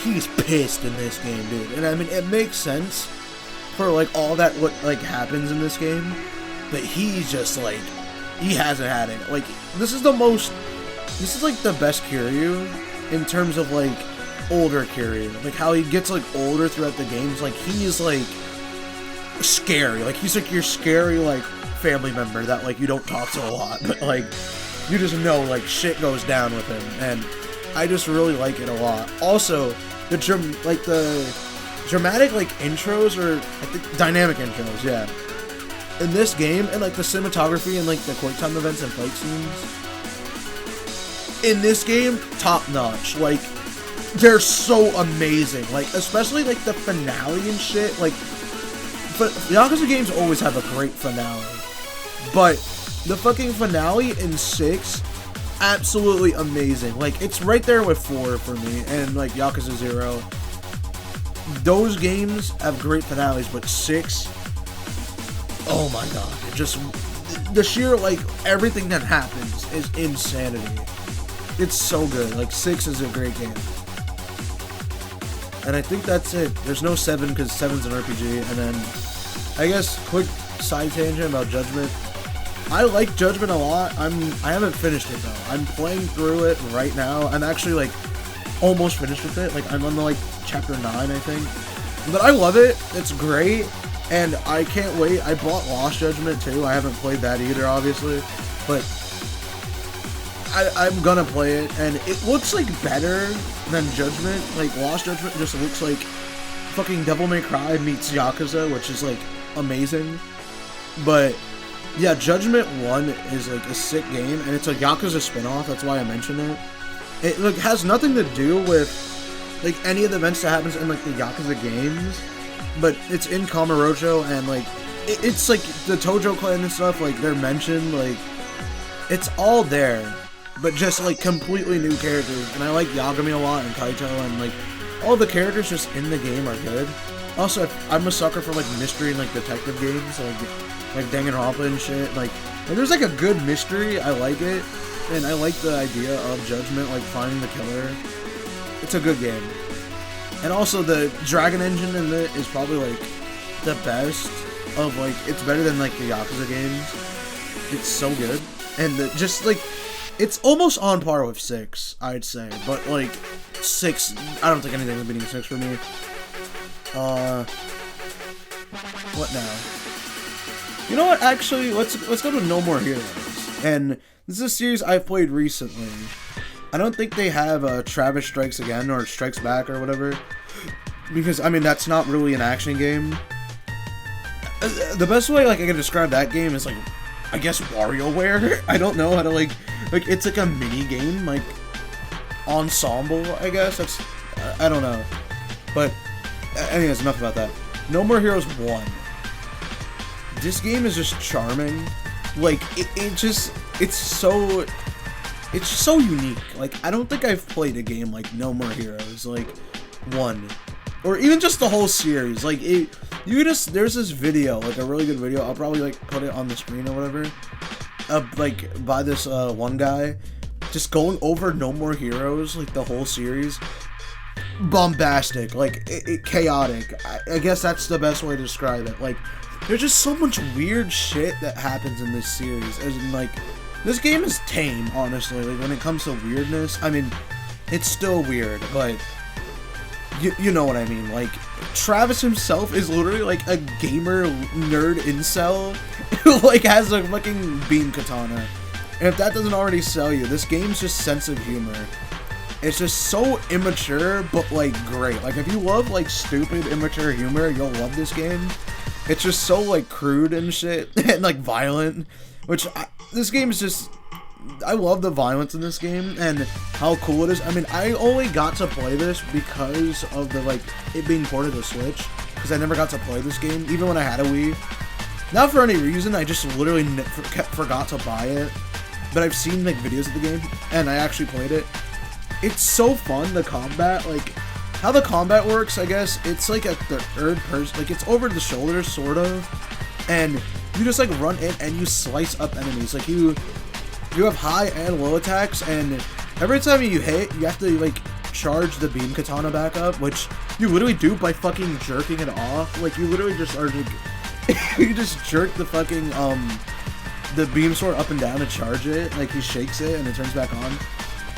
he's pissed in this game, dude. And, I mean, it makes sense for, like, all that, what, like, happens in this game, but he's just, like, he hasn't had it. Like, this is like, the best Kiryu in terms of, like, older Kiryu. Like, how he gets, like, older throughout the games. Like, he's, like, scary. Like, he's like your scary, like, family member that, like, you don't talk to a lot, but, like, you just know, like, shit goes down with him, and I just really like it a lot. Also, the dramatic, like, intros, or I think dynamic intros, yeah, in this game, and, like, the cinematography and, like, the quick time events and fight scenes, in this game, top notch. Like, they're so amazing. Like, especially like the finale and shit. Like, but Yakuza games always have a great finale. But the fucking finale in 6, absolutely amazing. Like, it's right there with 4 for me, and like Yakuza 0. Those games have great finales, but 6, oh my god, it just, the sheer, like, everything that happens is insanity. It's so good. Like, 6 is a great game. And I think that's it. There's no 7 because 7's an RPG. And then, I guess, quick side tangent about Judgment. I like Judgment a lot. I haven't finished it though. I'm playing through it right now. I'm actually like almost finished with it. Like, I'm on the like chapter 9, I think. But I love it. It's great. And I can't wait. I bought Lost Judgment too. I haven't played that either, obviously. But I'm gonna play it, and it looks like better than Judgment. Like, Lost Judgment just looks like fucking Devil May Cry meets Yakuza, which is like amazing. But yeah, Judgment 1 is like a sick game, and it's a Yakuza spin-off. That's why I mentioned it. It like has nothing to do with like any of the events that happens in like the Yakuza games, but it's in Kamurocho, and like it's like the Tojo clan and stuff. Like, they're mentioned. Like, it's all there. But just, like, completely new characters. And I like Yagami a lot and Kaito, and, like, all the characters just in the game are good. Also, I'm a sucker for, like, mystery and, like, detective games, like Danganronpa and shit. Like, when there's, like, a good mystery, I like it. And I like the idea of Judgment, like, finding the killer. It's a good game. And also, the Dragon Engine in it is probably, like, the best of, like, it's better than, like, the Yakuza games. It's so good. And just, like, it's almost on par with 6, I'd say, but like 6, I don't think anything is beating 6 for me. What now? You know what? Actually, let's go to No More Heroes. And this is a series I've played recently. I don't think they have Travis Strikes Again or Strikes Back or whatever, because I mean that's not really an action game. The best way like I can describe that game is like, I guess WarioWare. I don't know how to like it's like a mini game, like ensemble. I guess that's I don't know, but anyways, enough about that. No More Heroes 1. This game is just charming. Like it's so unique. Like, I don't think I've played a game like No More Heroes, like 1, or even just the whole series. Like there's this video, like a really good video. I'll probably like put it on the screen or whatever. Like by this one guy, just going over No More Heroes, like the whole series. Bombastic, like chaotic. I guess that's the best way to describe it. Like, there's just so much weird shit that happens in this series. As in, like, this game is tame, honestly. Like, when it comes to weirdness, I mean, it's still weird, but you know what I mean. Like, Travis himself is literally like a gamer nerd incel who like has a fucking beam katana. And if that doesn't already sell you, this game's just sense of humor. It's just so immature, but like great. Like, if you love like stupid, immature humor, you'll love this game. It's just so like crude and shit and like violent, which this game is just. I love the violence in this game and how cool it is. I mean, I only got to play this because of the like it being ported to Switch, because I never got to play this game even when I had a Wii. Not for any reason, I just literally forgot to buy it. But I've seen like videos of the game and I actually played it. It's so fun, the combat, like how the combat works. I guess it's like a third person, like it's over the shoulder sort of, and you just like run in and you slice up enemies. Like you have high and low attacks, and every time you hit, you have to like charge the beam katana back up, which you literally do by fucking jerking it off. Like, you literally just are like you just jerk the fucking the beam sword up and down to charge it. Like, he shakes it and it turns back on.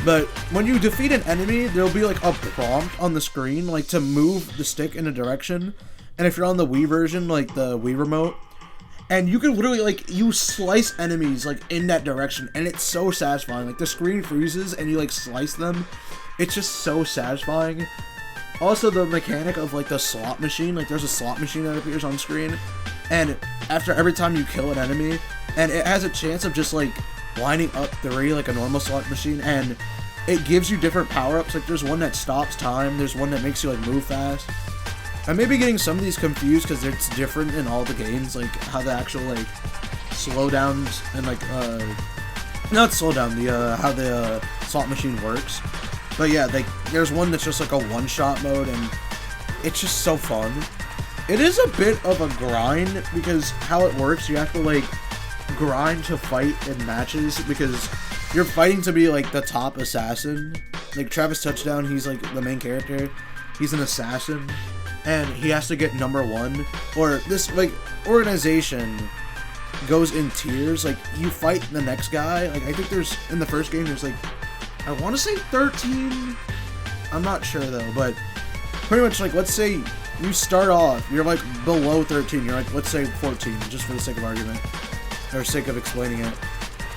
But when you defeat an enemy, there'll be like a prompt on the screen, like to move the stick in a direction. And if you're on the Wii version, like the Wii remote, and you can literally, like, you slice enemies, like, in that direction, and it's so satisfying. Like, the screen freezes, and you, like, slice them. It's just so satisfying. Also, the mechanic of, like, the slot machine. Like, there's a slot machine that appears on screen, and after every time you kill an enemy, and it has a chance of just, like, lining up 3 like a normal slot machine, and it gives you different power-ups. Like, there's one that stops time, there's one that makes you, like, move fast. I may be getting some of these confused because it's different in all the games, like, how the actual, like, slowdowns and, like, not slowdown, how the slot machine works. But yeah, like, there's one that's just, like, a one-shot mode, and it's just so fun. It is a bit of a grind, because how it works, you have to, like, grind to fight in matches, because you're fighting to be, like, the top assassin. Like, Travis Touchdown, he's, like, the main character. He's an assassin, and he has to get number 1. Or this, like, organization goes in tiers. Like, you fight the next guy. Like, I think there's, in the first game, there's, like, I want to say 13? I'm not sure, though, but pretty much, like, let's say you start off, you're, like, below 13. You're, like, let's say 14, just for the sake of argument, or sake of explaining it.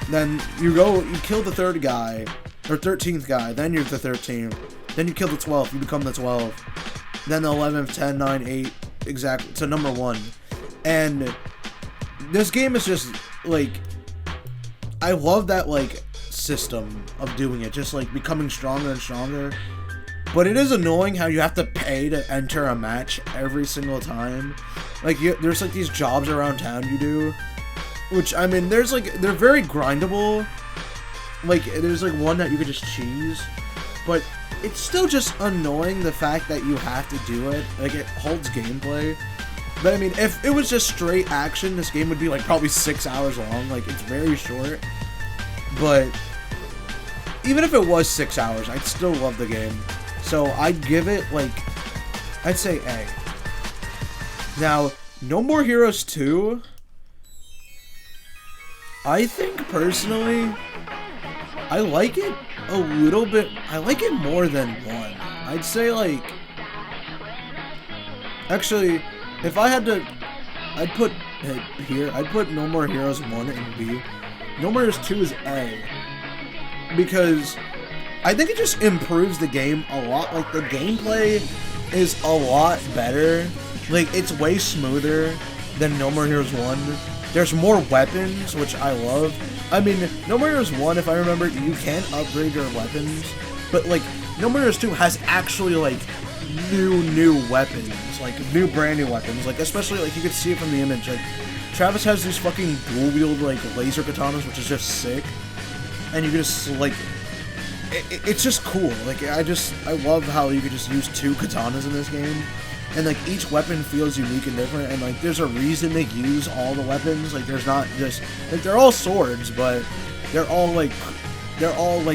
Then you go, you kill the 3rd guy, or 13th guy, then you're the 13th. Then you kill the 12th, you become the 12th. Then the 11th, 10, 9, 8, exactly, to number 1. And this game is just, like, I love that, like, system of doing it, just, like, becoming stronger and stronger. But it is annoying how you have to pay to enter a match every single time. Like, there's, like, these jobs around town you do, which, I mean, there's, like, they're very grindable. Like, there's, like, one that you could just cheese, but it's still just annoying, the fact that you have to do it. Like, it holds gameplay. But, I mean, if it was just straight action, this game would be, like, probably 6 hours long. Like, it's very short. But even if it was 6 hours, I'd still love the game. So I'd give it, like, I'd say A. Now, No More Heroes 2, I think, personally, I like it a little bit. I like it more than 1. I'd say, like, actually, if I had to, I'd put it here. I'd put No More Heroes 1 and B. No More Heroes 2 is A. Because I think it just improves the game a lot. Like, the gameplay is a lot better. Like, it's way smoother than No More Heroes 1. There's more weapons, which I love. I mean, No More Heroes 1, if I remember, you can upgrade your weapons. But, like, No More Heroes 2 has actually, like, new weapons. Like, brand new weapons. Like, especially, like, you could see it from the image. Like, Travis has these fucking dual-wield, like, laser katanas, which is just sick. And you can just, like, it's just cool. Like, I love how you could just use 2 katanas in this game. And, like, each weapon feels unique and different. And, like, there's a reason to use all the weapons. Like, there's not just, like, they're all swords, but they're all, like,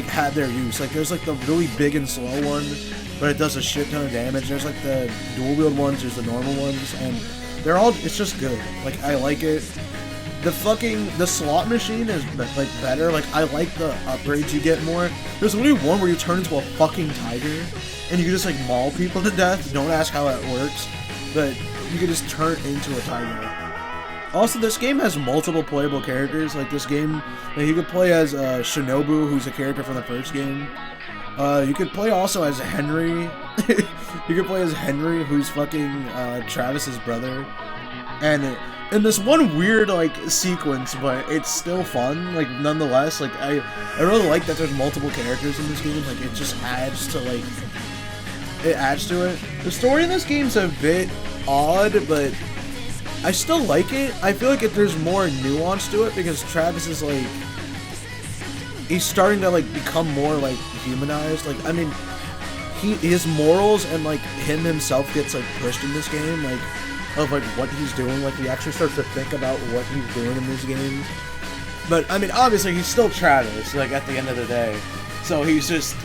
have their use. Like, there's, like, the really big and slow one, but it does a shit ton of damage. There's, like, the dual-wield ones, there's the normal ones, and they're all, it's just good. Like, I like it. The slot machine is, like, better. Like, I like the upgrades you get more. There's literally one where you turn into a fucking tiger, and you can just, like, maul people to death. Don't ask how that works, but you can just turn into a tiger. Also, this game has multiple playable characters. Like, this game, like, you could play as Shinobu, who's a character from the first game. You could play also as Henry. You could play as Henry, who's fucking Travis's brother. And in this one weird, like, sequence, but it's still fun, like, nonetheless. Like, I really like that there's multiple characters in this game. Like, it just adds to, like, it adds to it. The story in this game's a bit odd, but I still like it. I feel like there's more nuance to it, because Travis is, like, he's starting to, like, become more, like, humanized. Like, I mean, his morals and, like, him himself gets, like, pushed in this game, like, of, like, what he's doing. Like, he actually starts to think about what he's doing in these games. But, I mean, obviously, he's still Travis, like, at the end of the day. So he's just,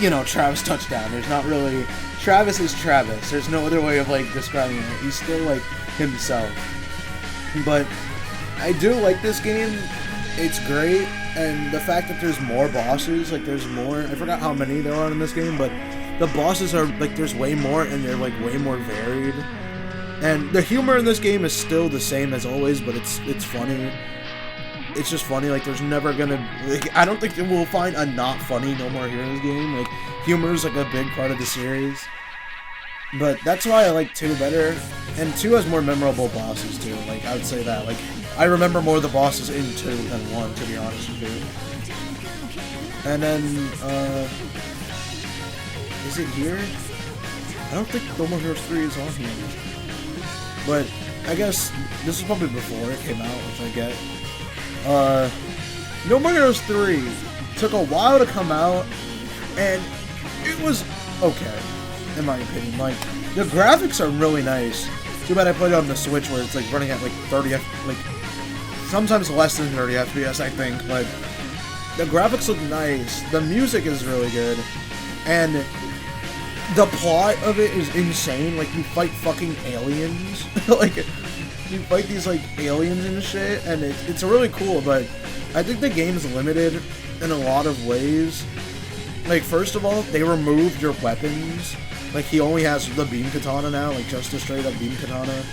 you know, Travis Touchdown. There's not really, Travis is Travis. There's no other way of, like, describing it. He's still, like, himself. But I do like this game. It's great. And the fact that there's more bosses, like, there's more, I forgot how many there are in this game, but the bosses are, like, there's way more, and they're, like, way more varied. And the humor in this game is still the same as always, but it's funny. It's just funny. Like, there's never gonna, like, I don't think that we'll find a not funny No More Heroes game. Like, humor is, like, a big part of the series. But that's why I like 2 better. And 2 has more memorable bosses, too. Like, I would say that. Like, I remember more of the bosses in 2 than 1, to be honest with you. And then, is it here? I don't think No More Heroes 3 is on here. But, I guess, this is probably before it came out, which I get. No More Heroes 3 took a while to come out, and it was okay, in my opinion. Like, the graphics are really nice. Too bad I played it on the Switch where it's like running at like 30 like sometimes less than 30 FPS, I think, but the graphics look nice. The music is really good. And the plot of it is insane. Like, you fight fucking aliens. Like, you fight these like aliens and shit, and it's really cool, but I think the game's limited in a lot of ways. Like, first of all, they removed your weapons. Like, he only has the beam katana now, like, just a straight-up beam katana.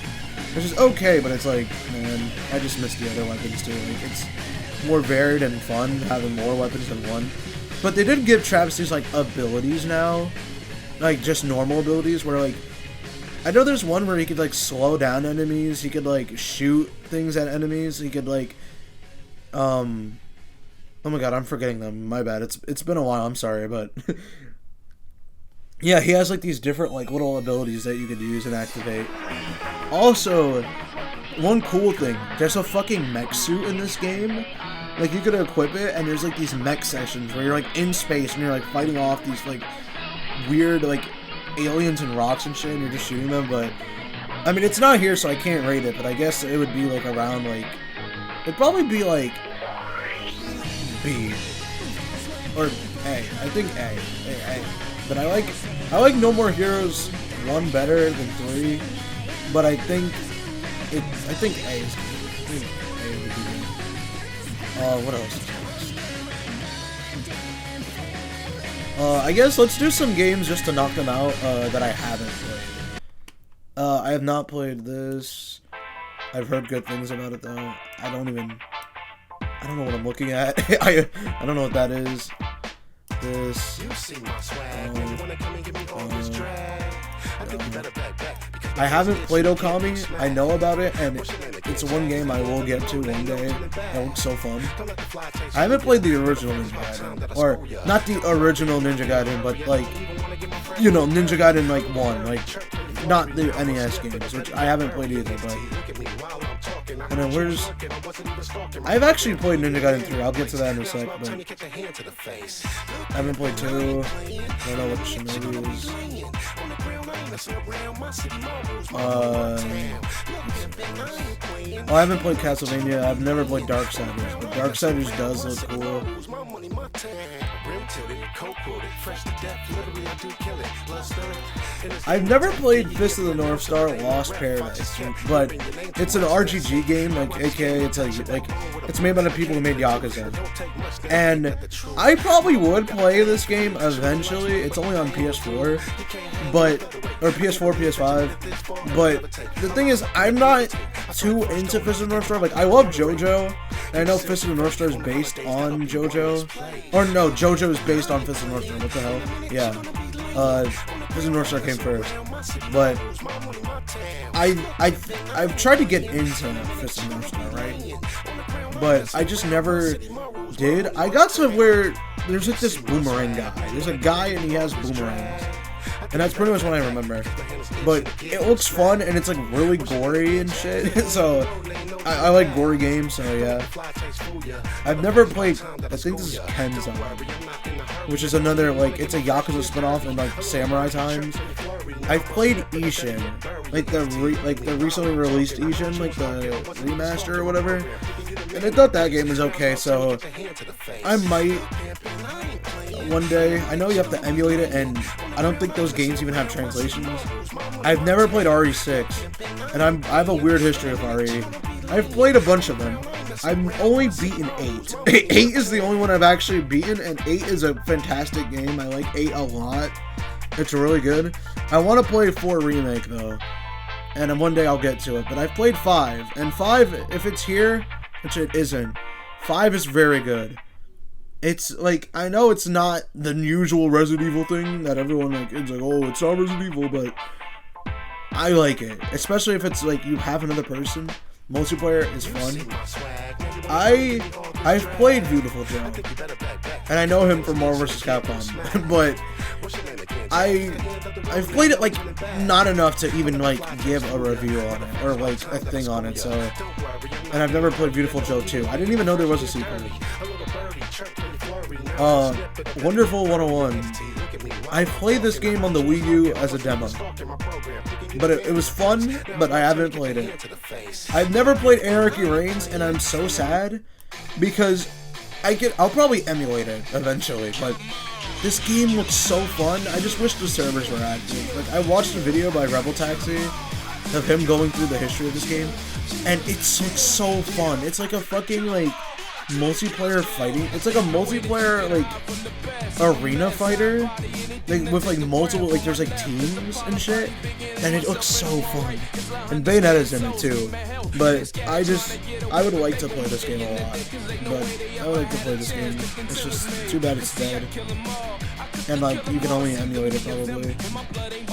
Which is okay, but it's like, man, I just miss the other weapons, too. Like, it's more varied and fun having more weapons than one. But they did give Travis these, like, abilities now. Like, just normal abilities, where, like, I know there's one where he could, like, slow down enemies, he could, like, shoot things at enemies, he could, like, oh my god, I'm forgetting them, my bad, it's been a while, I'm sorry, but... Yeah, he has, like, these different, like, little abilities that you could use and activate. Also, one cool thing, there's a fucking mech suit in this game. Like, you could equip it, and there's, like, these mech sessions where you're, like, in space, and you're, like, fighting off these, like, weird, like, aliens and rocks and shit, and you're just shooting them, but... I mean, it's not here, so I can't rate it, but I guess it would be, like, around, like... It'd probably be, like... B. Or A. I think A. A. But I like No More Heroes 1 better than 3, but I think A is good. I think A would be good. What else? I guess let's do some games just to knock them out, that I haven't played. I have not played this. I've heard good things about it, though. I don't know what I'm looking at. I don't know what that is. This. I haven't played Okami. I know about it, and it's one game I will get to one day. That looks so fun. I haven't played the original Ninja Gaiden, or not the original Ninja Gaiden, but like, you know, Ninja Gaiden like 1, like not the NES games, which I haven't played either. But and then where's? I've actually played Ninja Gaiden 3. I'll get to that in a sec. But I haven't played 2. I don't know what Shinobi is. I haven't played Castlevania. I've never played Darksiders, but Darksiders does look cool. I've never played Fist of the North Star Lost Paradise, but it's an RPG game, like aka it's like it's made by the people who made Yakuza. And I probably would play this game eventually. It's only on PS4, or PS4, PS5. But the thing is, I'm not too into Fist of the North Star. Like, I love JoJo, and I know Fist of the North Star is based on JoJo. Or no, JoJo is based on Fist of the North Star. What the hell? Yeah. Fist of the North Star came first. But I've tried to get into Fist of the North Star, right? But I just never did. I got to where there's like this boomerang guy. There's a guy and he has boomerangs. And that's pretty much what I remember. But it looks fun and it's like really gory and shit. So I like gory games, so yeah. I've never played, I think this is Kenzan, which is another, like, it's a Yakuza spinoff in like samurai times. I've played Ishin, like the recently released Ishin, like the remaster or whatever. And I thought that game was okay, so I might one day. I know you have to emulate it, and I don't think those games even have translations. I've never played RE6, and I have a weird history with RE. I've played a bunch of them. I've only beaten 8. 8 is the only one I've actually beaten, and 8 is a fantastic game. I like 8 a lot. It's really good. I want to play 4 Remake, though, and one day I'll get to it. But I've played 5, and 5, if it's here, which it isn't, 5 is very good. It's like, I know it's not the usual Resident Evil thing that everyone like, it's like, oh, it's not Resident Evil, but I like it. Especially if it's like you have another person multiplayer is fun. I've played Beautiful Joe, and I know him from Marvel vs. Capcom, but I've played it like not enough to even like give a review on it or like a thing on it. So, and I've never played Beautiful Joe 2. I didn't even know there was a sequel. Wonderful 101. I played this game on the Wii U as a demo, but it was fun, but I haven't played it. I've never played Anarchy Reigns, and I'm so sad because I'll probably emulate it eventually, but this game looks so fun. I just wish the servers were active. Like, I watched a video by Rebel Taxi of him going through the history of this game, and it's like so fun. It's like a fucking like multiplayer fighting. It's like a multiplayer like arena fighter, like with like multiple like there's like teams and shit, and it looks so fun. And Bayonetta's in it too. But I would like to play this game a lot. But I would like to play this game. It's just too bad it's dead. And like you can only emulate it probably.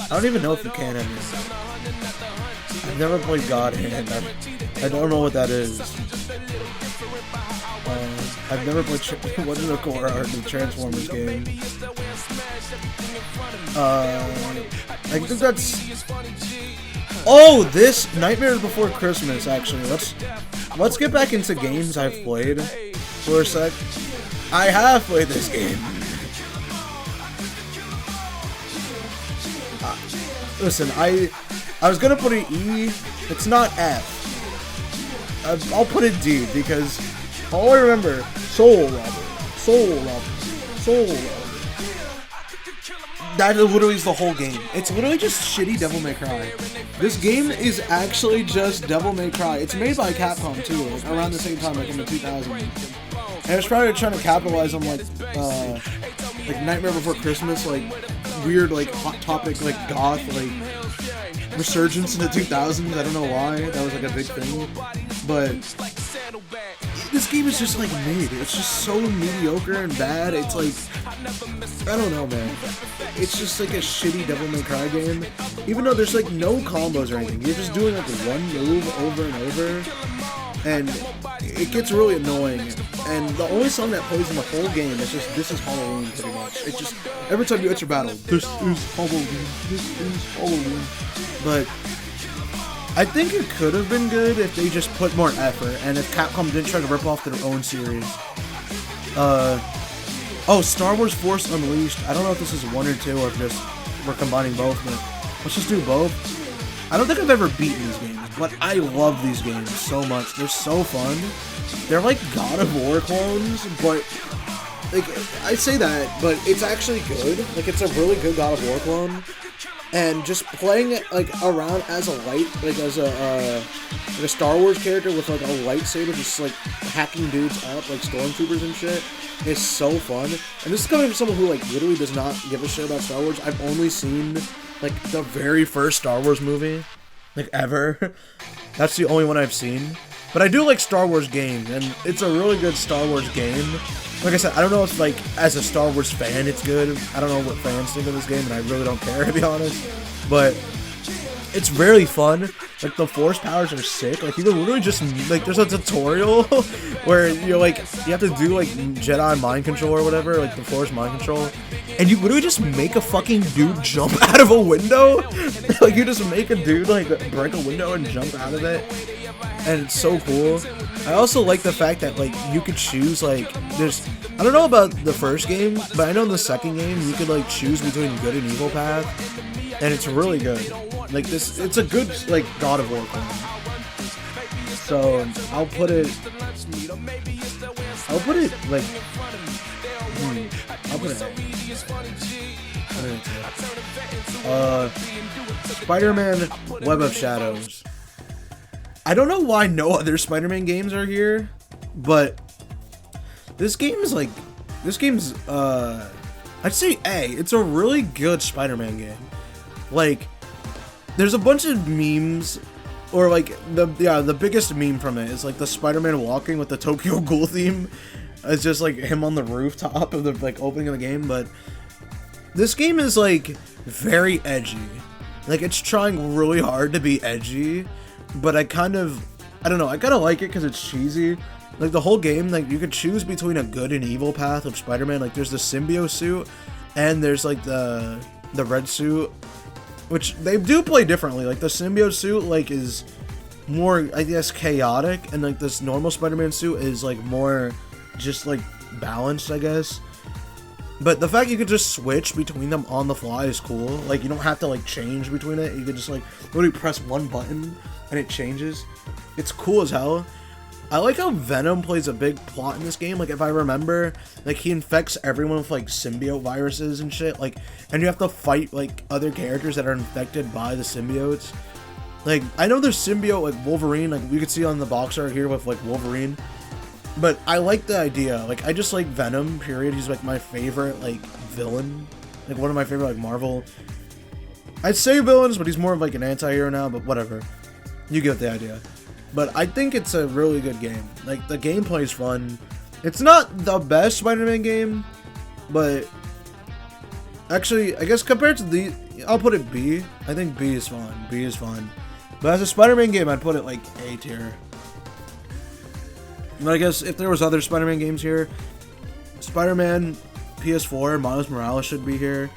I don't even know if you can emulate it. I've never played God Hand. I don't know what that is. I've never played what's the core art of the Transformers game. I think that's. Oh, this Nightmare Before Christmas. Actually, let's get back into games I've played for a sec. I have played this game. Listen, I was gonna put an E. It's not F. I'll put it D because all I remember, Soul Robber. That literally is the whole game. It's literally just shitty Devil May Cry. This game is actually just Devil May Cry. It's made by Capcom too, like around the same time, like in the 2000s. And it's probably trying to capitalize on like Nightmare Before Christmas, like weird like hot topic like goth like resurgence in the 2000s. I don't know why that was like a big thing, but this game is just like mid. It's just so mediocre and bad. It's like, I don't know, man. It's just like a shitty Devil May Cry game. Even though there's like no combos or anything. You're just doing like one move over and over. And it gets really annoying. And the only song that plays in the whole game is just This Is Halloween, pretty much. It just, every time you enter battle, This is Halloween, This is Halloween. But I think it could have been good if they just put more effort and if Capcom didn't try to rip off their own series. Oh, Star Wars Force Unleashed. I don't know if this is 1 or 2 or if just we're combining both, but let's just do both. I don't think I've ever beaten these games, but I love these games so much. They're so fun. They're like God of War clones, but like I say that, but it's actually good. Like it's a really good God of War clone. And just playing it like around as a light, like as a Star Wars character with like a lightsaber, just like hacking dudes up, like stormtroopers and shit, is so fun. And this is coming from someone who like literally does not give a shit about Star Wars. I've only seen like the very first Star Wars movie, like ever. That's the only one I've seen. But I do like Star Wars games, and it's a really good Star Wars game. Like I said, I don't know if, like, as a Star Wars fan it's good. I don't know what fans think of this game, and I really don't care, to be honest. But it's really fun. Like, the Force powers are sick. Like, you can literally just, like, there's a tutorial where you're, like, you have to do, like, Jedi mind control or whatever, like, the Force mind control. And you literally just make a fucking dude jump out of a window. Like, you just make a dude, like, break a window and jump out of it. And it's so cool. I also like the fact that, like, you could choose, like, there's, I don't know about the first game, but I know in the second game, you could, like, choose between good and evil path, and it's really good. Like, this, it's a good, like, God of War clone. So, I'll put it, like, I'll put it, Spider-Man Web of Shadows. I don't know why no other Spider-Man games are here, but this game's, I'd say A. It's a really good Spider-Man game. Like, there's a bunch of memes, or like, the biggest meme from it is like the Spider-Man walking with the Tokyo Ghoul theme. It's just like him on the rooftop of the, like, opening of the game, but this game is, like, very edgy. Like, it's trying really hard to be edgy. But I kind of I don't know, I kind of like it because it's cheesy. Like, the whole game, like, you could choose between a good and evil path of Spider-Man. Like, there's the symbiote suit, and there's, like, the red suit, which they do play differently. Like, the symbiote suit, like, is more, I guess, chaotic, and, like, this normal Spider-Man suit is, like, more just, like, balanced, I guess. But the fact you could just switch between them on the fly is cool. Like, you don't have to, like, change between it. You could just, like, literally press one button, and it changes. It's cool as hell. I like how Venom plays a big plot in this game. Like, if I remember, like, he infects everyone with, like, symbiote viruses and shit. Like, and you have to fight, like, other characters that are infected by the symbiotes. Like, I know there's symbiote, like, Wolverine. Like, you can see on the box art here with, like, Wolverine. But I like the idea. Like, I just like Venom, period. He's, like, my favorite, like, villain. Like, one of my favorite, like, Marvel. I'd say villains, but he's more of, like, an anti-hero now. But whatever. You get the idea. But I think it's a really good game. Like, the gameplay is fun. It's not the best Spider-Man game, but actually, I guess compared to the, I'll put it B. I think B is fun. B is fun. But as a Spider-Man game, I'd put it like A tier. But I guess if there was other Spider-Man games here, Spider-Man PS4, Miles Morales should be here.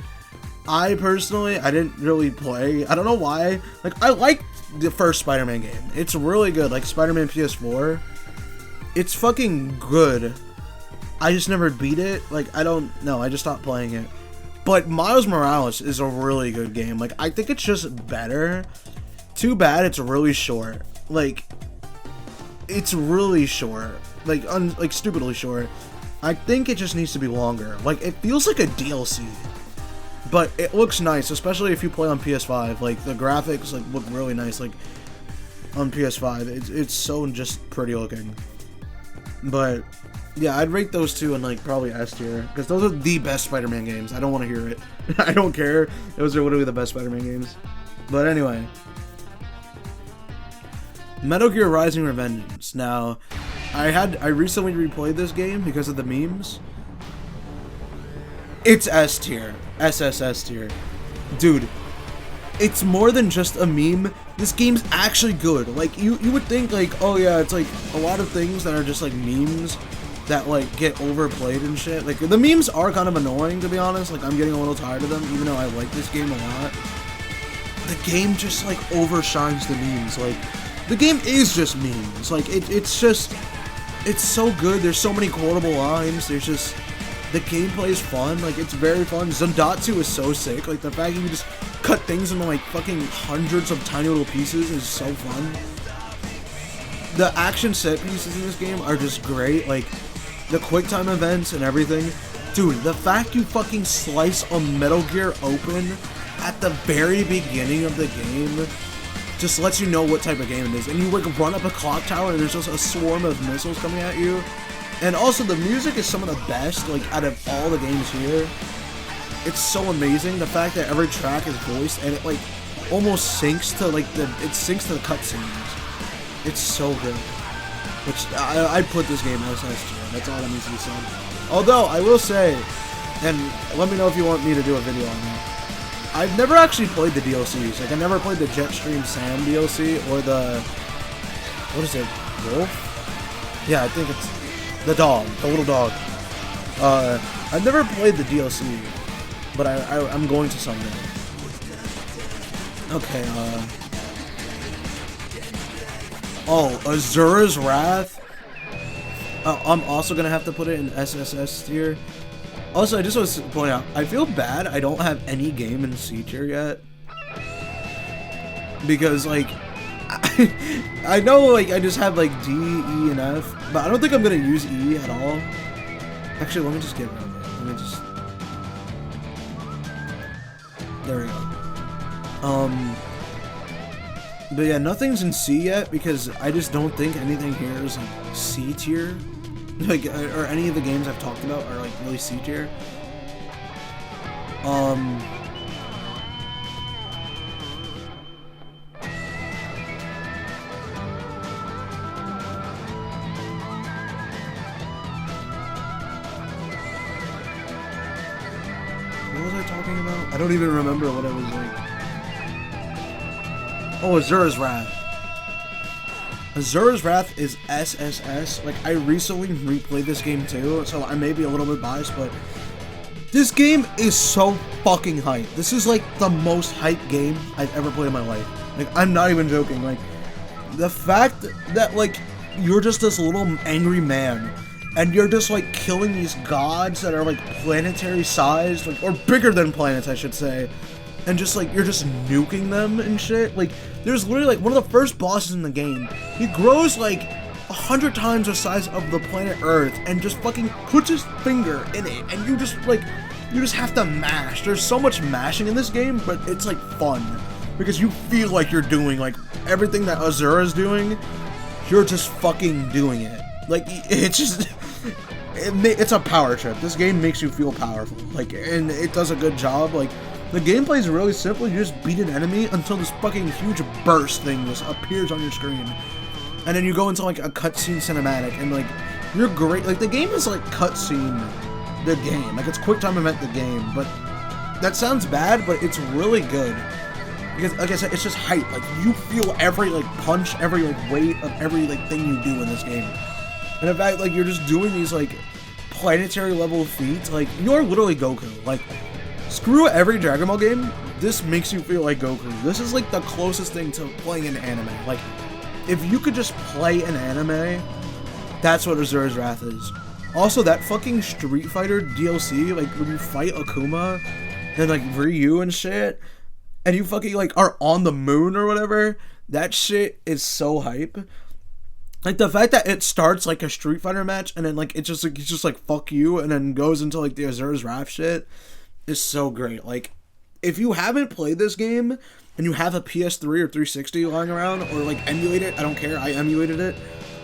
I personally, I didn't really play. I don't know why. Like, I like the first Spider-Man game. It's really good. Like, Spider-Man PS4. It's fucking good. I just never beat it. Like, I don't know. I just stopped playing it. But Miles Morales is a really good game. Like, I think it's just better. Too bad it's really short. Like, it's really short. Like, like stupidly short. I think it just needs to be longer. Like, it feels like a DLC. But it looks nice, especially if you play on PS5. Like, the graphics, like, look really nice, like, on PS5. It's so just pretty looking. But, yeah, I'd rate those two in, like, probably S tier. Because those are the best Spider-Man games. I don't want to hear it. I don't care. Those are literally the best Spider-Man games. But anyway. Metal Gear Rising: Revengeance. Now, I recently replayed this game because of the memes. It's S tier. SSS tier. Dude, it's more than just a meme. This game's actually good. Like, you would think, like, oh yeah, it's like a lot of things that are just like memes that like get overplayed and shit. Like, the memes are kind of annoying, to be honest. Like, I'm getting a little tired of them, even though I like this game a lot. The game just like overshines the memes. Like, the game is just memes. Like, it's just, it's so good. There's so many quotable lines. There's just, the gameplay is fun. Like, it's very fun. Zandatsu is so sick. Like, the fact you can just cut things into like fucking hundreds of tiny little pieces is so fun. The action set pieces in this game are just great. Like, the quick time events and everything. Dude, the fact you fucking slice a Metal Gear open at the very beginning of the game just lets you know what type of game it is. And you like run up a clock tower and there's just a swarm of missiles coming at you. And also the music is some of the best, like, out of all the games here. It's so amazing. The fact that every track is voiced and it like almost syncs to like it syncs to the cutscenes. It's so good. Which I put this game as S tier. That's all that needs to be said. Although I will say, and let me know if you want me to do a video on that, I've never actually played the DLCs. Like, I never played the Jetstream Sam DLC or the, what is it, Wolf? Yeah, I think it's the dog, the little dog. I've never played the DLC, but I'm going to someday. Okay, oh, Asuras Wrath. I'm also gonna have to put it in SSS tier. Also, I just want to point out, I feel bad I don't have any game in C tier yet. Because, like, I know, like, I just have, like, D, E, and F, but I don't think I'm gonna use E at all. Actually, let me just get rid of it. Let me just... There we go. But yeah, nothing's in C yet, because I just don't think anything here is, like, C tier. Like, or any of the games I've talked about are, like, really C tier. What was I talking about? I don't even remember what I was like. Oh, Asuras Wrath. Asuras Wrath is SSS. Like, I recently replayed this game too, so I may be a little bit biased, but this game is so fucking hype. This is like the most hype game I've ever played in my life. Like, I'm not even joking. Like, the fact that, like, you're just this little angry man, and you're just, like, killing these gods that are, like, planetary sized, like, or bigger than planets, I should say, and just, like, you're just nuking them and shit. Like, there's literally, like, one of the first bosses in the game. He grows, like, 100 times the size of the planet Earth, and just fucking puts his finger in it, and you just, like, you just have to mash. There's so much mashing in this game, but it's, like, fun, because you feel like you're doing, like, everything that Asura's doing, you're just fucking doing it. Like, it's just, it's a power trip. This game makes you feel powerful, like, and it does a good job. Like, the gameplay is really simple. You just beat an enemy until this fucking huge burst thing just appears on your screen. And then you go into, like, a cutscene cinematic, and, like, you're great. Like, the game is, like, cutscene the game. Like, it's quick time event the game, but that sounds bad, but it's really good. Because, like I said, it's just hype. Like, you feel every, like, punch, every, like, weight of every, like, thing you do in this game. And in fact, like, you're just doing these, like, planetary level feats. Like, you're literally Goku. Like, screw every Dragon Ball game, this makes you feel like Goku. This is, like, the closest thing to playing an anime. Like, if you could just play an anime, that's what Asuras Wrath is. Also, that fucking Street Fighter DLC, like, when you fight Akuma, and, like, Ryu and shit, and you fucking, like, are on the moon or whatever, that shit is so hype. Like, the fact that it starts like a Street Fighter match, and then, like, it's just like, fuck you, and then goes into, like, the Asuras Wrath shit, is so great. Like, if you haven't played this game, and you have a PS3 or 360 lying around, or, like, emulate it, I don't care, I emulated it,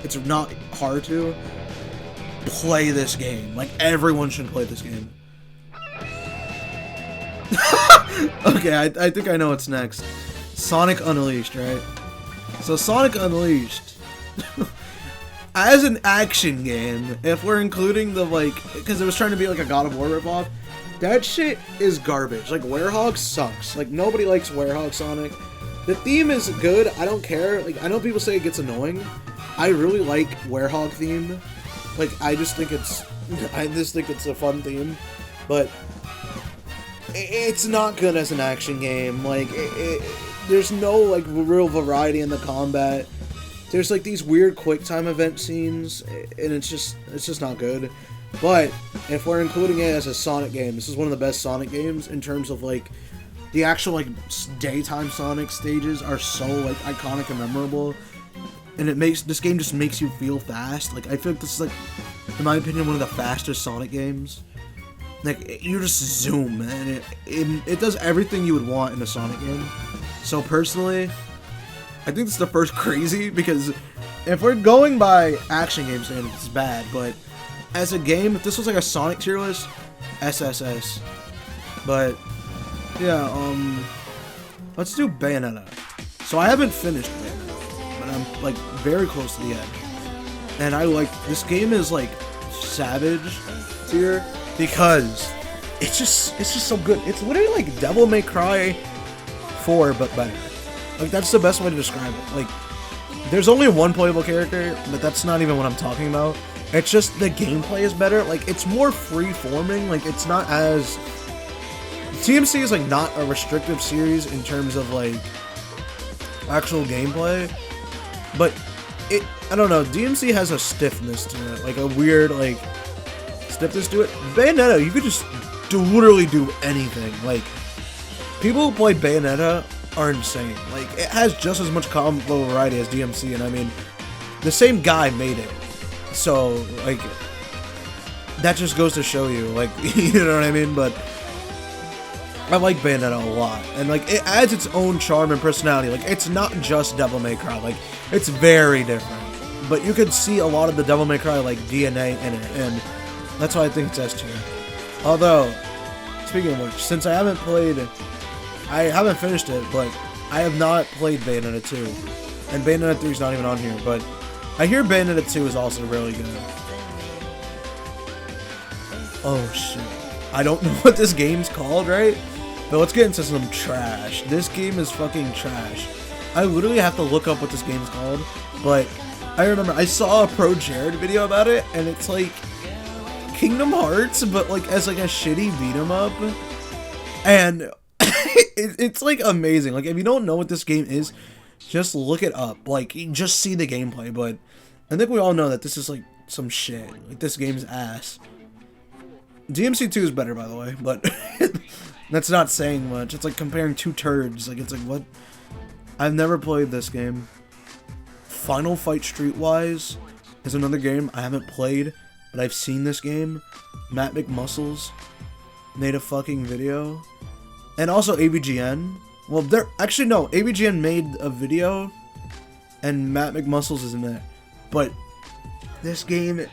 it's not hard to, play this game. Like, everyone should play this game. Okay, I think I know what's next. Sonic Unleashed, right? So Sonic Unleashed, as an action game, if we're including the, like, because it was trying to be like a God of War ripoff, that shit is garbage. Like, Werehog sucks. Like, nobody likes Werehog Sonic. The theme is good, I don't care. Like, I know people say it gets annoying. I really like Werehog theme. Like, I just think it's a fun theme, but it's not good as an action game. Like, there's no, like, real variety in the combat. There's, like, these weird quick time event scenes, and it's just not good. But if we're including it as a Sonic game, this is one of the best Sonic games in terms of, like, the actual, like, daytime Sonic stages are so, like, iconic and memorable. And this game just makes you feel fast. Like, I feel like this is, like, in my opinion, one of the fastest Sonic games. Like, you just zoom, and it does everything you would want in a Sonic game. So, personally, I think this is the first crazy, because if we're going by action game standards, it's bad, but as a game, if this was like a Sonic tier list, SSS. But, yeah, let's do Bayonetta. So, I haven't finished Bayonetta, but I'm, like, very close to the end. And I like, this game is, like, Savage tier, because it's just so good. It's literally like Devil May Cry 4, but better. Like, that's the best way to describe it. Like, there's only one playable character, but that's not even what I'm talking about. It's just the gameplay is better. Like, it's more free-forming. Like, it's not as... DmC is, like, not a restrictive series in terms of, like, actual gameplay, but I don't know, DmC has a stiffness to it, like a weird, like, stiffness to it. Bayonetta, you could just literally do anything. Like, people who play Bayonetta are insane. Like, it has just as much combo variety as DmC, and I mean, the same guy made it. So, like, that just goes to show you, like, you know what I mean? But I like Bayonetta a lot, and, like, it adds its own charm and personality. Like, it's not just Devil May Cry. Like, it's very different. But you could see a lot of the Devil May Cry, like, DNA in it, and that's why I think it's S tier. Although, speaking of which, since I haven't finished it, but I have not played Bayonetta 2, and Bayonetta 3 is not even on here, but I hear Bayonetta 2 is also really good. Oh, shit. I don't know what this game's called, right? But let's get into some trash. This game is fucking trash. I literally have to look up what this game's called, but I remember I saw a Pro Jared video about it, and it's like Kingdom Hearts, but like as like a shitty beat 'em up, and it's like amazing. Like if you don't know what this game is, just look it up. Like just see the gameplay. But I think we all know that this is like some shit. Like this game's ass. DmC 2 is better, by the way, but that's not saying much. It's like comparing two turds. Like it's like what? I've never played this game. Final Fight Streetwise is another game I haven't played, but I've seen this game. Matt McMuscles made a fucking video. And also AVGN. Well, they're actually no, AVGN made a video and Matt McMuscles is in it. But this game,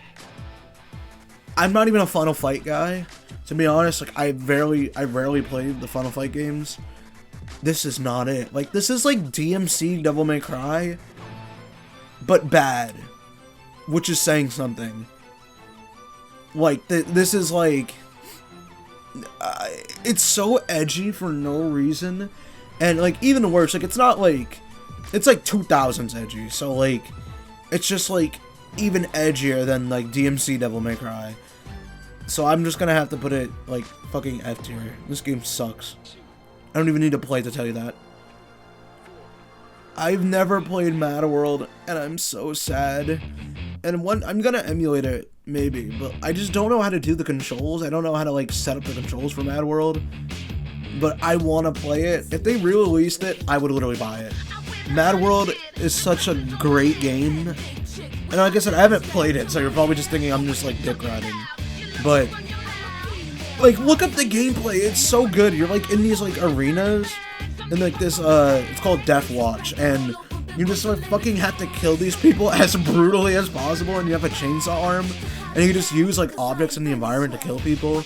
I'm not even a Final Fight guy. To be honest, like I rarely played the Final Fight games. This is not it. Like this is like DmC Devil May Cry, but bad, which is saying something. Like this is like it's so edgy for no reason, and like even worse, like it's not like it's like 2000s edgy. So like it's just like even edgier than like DmC Devil May Cry. So I'm just gonna have to put it like fucking F tier. This game sucks. I don't even need to play to tell you that. I've never played MadWorld, and I'm so sad. And I'm gonna emulate it, maybe, but I just don't know how to do the controls. I don't know how to like set up the controls for MadWorld. But I want to play it. If they re-released it, I would literally buy it. MadWorld is such a great game. And like I said, I haven't played it, so you're probably just thinking I'm just like dick riding. But like, look up the gameplay. It's so good. You're like in these like arenas, and like this it's called Death Watch, and you just like fucking have to kill these people as brutally as possible, and you have a chainsaw arm, and you just use like objects in the environment to kill people.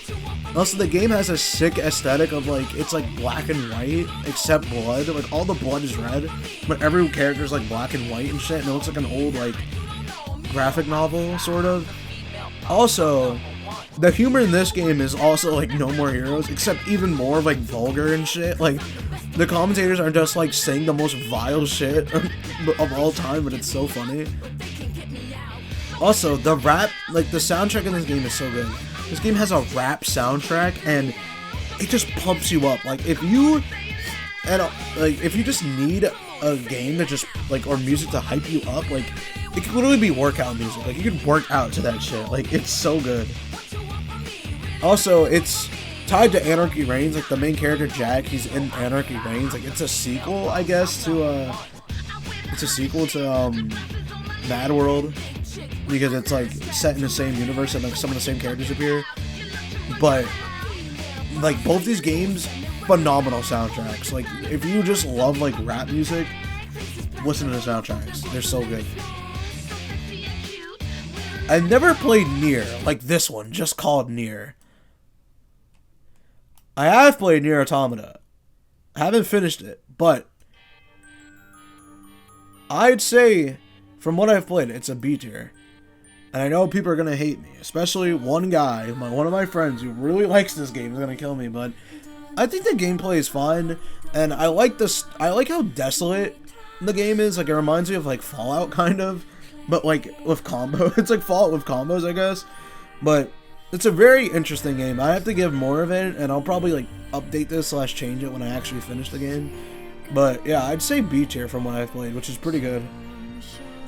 Also, the game has a sick aesthetic of like it's like black and white except blood. Like all the blood is red, but every character is like black and white and shit, and it looks like an old like graphic novel sort of. Also, the humor in this game is also like No More Heroes, except even more like vulgar and shit. Like the commentators are just like saying the most vile shit of all time, but it's so funny. Also, the rap, like the soundtrack in this game is so good. This game has a rap soundtrack, and it just pumps you up. Like if you just need a game to just like or music to hype you up, like it could literally be workout music. Like you could work out to that shit. Like it's so good. Also, it's tied to Anarchy Reigns. Like the main character Jack, he's in Anarchy Reigns. Like it's a sequel, I guess, to MadWorld, because it's like set in the same universe and like some of the same characters appear. But like both these games, phenomenal soundtracks. Like if you just love like rap music, listen to the soundtracks. They're so good. I've never played NieR, like this one, just called NieR. I have played NieR Automata. I haven't finished it, but I'd say, from what I've played, it's a B tier. And I know people are going to hate me, especially one guy, one of my friends who really likes this game is going to kill me, but I think the gameplay is fun, and I like how desolate the game is. Like, it reminds me of, like, Fallout, kind of, but, like, with combo. It's like Fallout with combos, I guess, but it's a very interesting game. I have to give more of it, and I'll probably, like, update this / change it when I actually finish the game. But, yeah, I'd say B tier from what I've played, which is pretty good.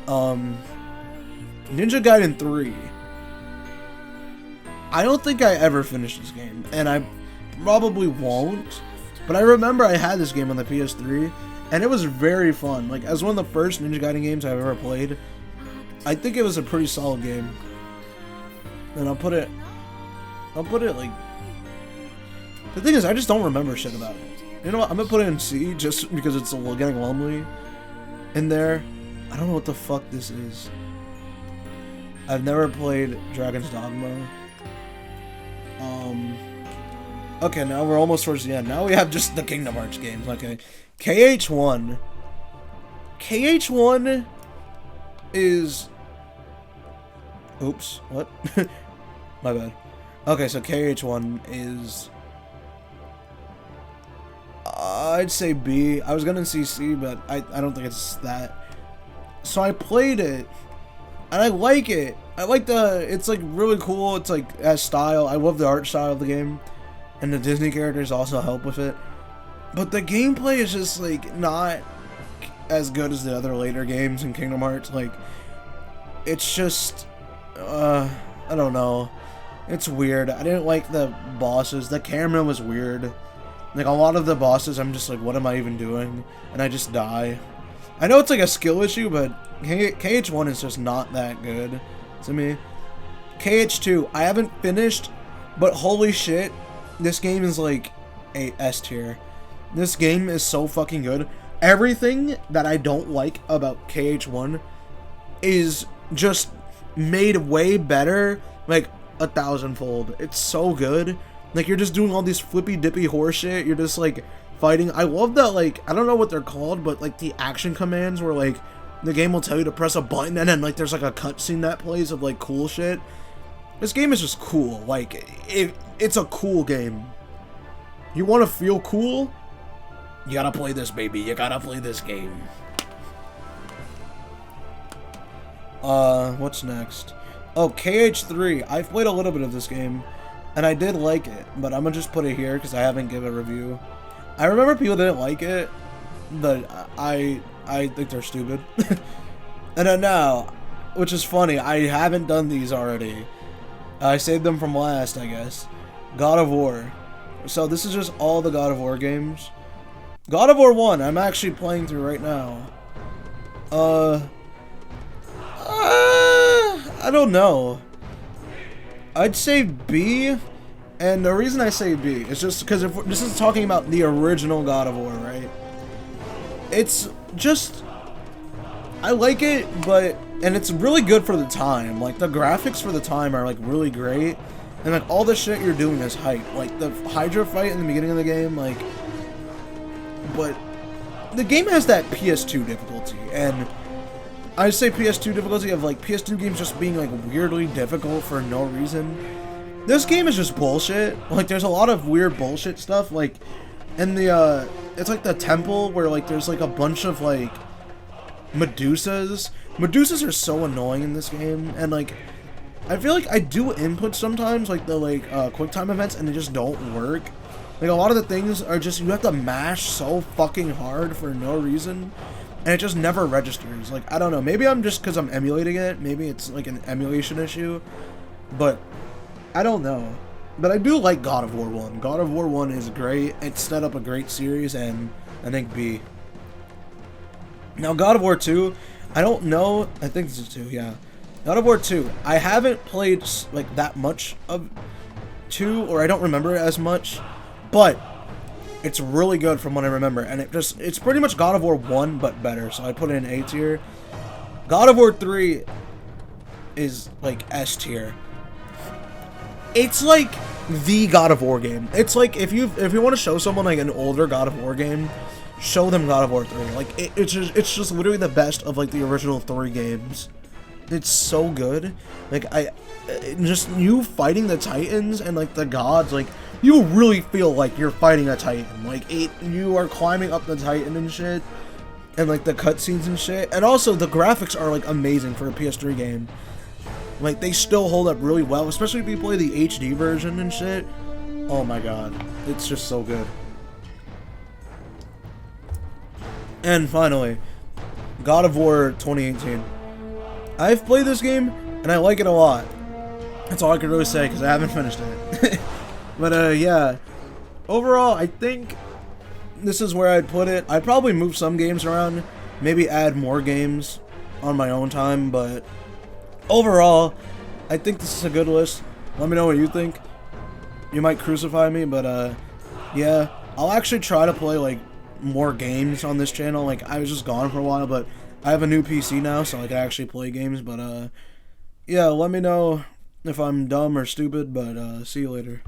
Ninja Gaiden 3. I don't think I ever finished this game, and I probably won't, but I remember I had this game on the PS3, and it was very fun. Like, as one of the first Ninja Gaiden games I've ever played, I think it was a pretty solid game. And I'll put it like, the thing is, I just don't remember shit about it. You know what, I'm gonna put it in C, just because it's getting lonely in there. I don't know what the fuck this is. I've never played Dragon's Dogma. Okay, now we're almost towards the end. Now we have just the Kingdom Hearts games. Okay, KH1. KH1 is... Oops, what? My bad. Okay, so KH1 is... I'd say B. I was gonna say C, but I don't think it's that. So I played it, And I like it. I like it's like really cool. It's like as style. I love the art style of the game, and the Disney characters also help with it. But the gameplay is just like not as good as the other later games in Kingdom Hearts. Like, it's just, I don't know. It's weird. I didn't like the bosses. The camera was weird. Like, a lot of the bosses, I'm just like, what am I even doing? And I just die. I know it's like a skill issue, but KH1 is just not that good to me. KH2, I haven't finished, but holy shit, this game is like a S tier. This game is so fucking good. Everything that I don't like about KH1 is just made way better, like 1,000-fold. It's so good. Like, you're just doing all these flippy dippy horse shit. You're just like fighting. I love that, like, I don't know what they're called, but like the action commands where like the game will tell you to press a button and then like there's like a cutscene that plays of like cool shit. This game is just cool. Like, it's a cool game. You want to feel cool? You gotta play this, baby. You gotta play this game. What's next? Oh, KH3. I've played a little bit of this game, and I did like it, but I'm gonna just put it here because I haven't given a review. I remember people didn't like it, but I think they're stupid. And then now, which is funny, I haven't done these already. I saved them from last, I guess. God of War. So this is just all the God of War games. God of War 1, I'm actually playing through right now. I don't know. I'd say B, and the reason I say B is just because if this is talking about the original God of War, right? It's just, I like it, and it's really good for the time. Like, the graphics for the time are like really great, and like all the shit you're doing is hype. Like the Hydra fight in the beginning of the game, like. But the game has that PS2 difficulty, and I say PS2 difficulty of like PS2 games just being like weirdly difficult for no reason. This game is just bullshit. Like, there's a lot of weird bullshit stuff, like in the it's like the temple where like there's like a bunch of like Medusas. Medusas are so annoying in this game, and like I feel like I do input sometimes, like the like quick time events, and they just don't work. Like, a lot of the things are just, you have to mash so fucking hard for no reason, and it just never registers. Like, I don't know, maybe I'm just because I'm emulating it, maybe it's like an emulation issue, but I don't know. But I do like God of War 1. God of War 1 is great, it's set up a great series, and I think B. Now, God of War 2, I don't know, I think this is 2, yeah. God of War 2, I haven't played, like, that much of 2, or I don't remember it as much. But it's really good from what I remember, and it's pretty much God of War 1 but better, so I put it in A tier. God of War 3 is like S tier. It's like the God of War game. It's like if you want to show someone like an older God of War game, show them God of War 3. Like it's just literally the best of like the original 3 games. It's so good. Like just you fighting the Titans and like the gods, like you really feel like you're fighting a Titan. Like you are climbing up the Titan and shit, and like the cutscenes and shit. And also the graphics are like amazing for a PS3 game. Like they still hold up really well, especially if you play the HD version and shit. Oh my god, it's just so good. And finally, God of War 2018. I've played this game, and I like it a lot. That's all I can really say, because I haven't finished it. But, yeah. Overall, I think this is where I'd put it. I'd probably move some games around, maybe add more games on my own time, but overall, I think this is a good list. Let me know what you think. You might crucify me, but, yeah. I'll actually try to play, like, more games on this channel. Like, I was just gone for a while, but I have a new PC now, so I can actually play games, but, yeah, let me know if I'm dumb or stupid, but, see you later.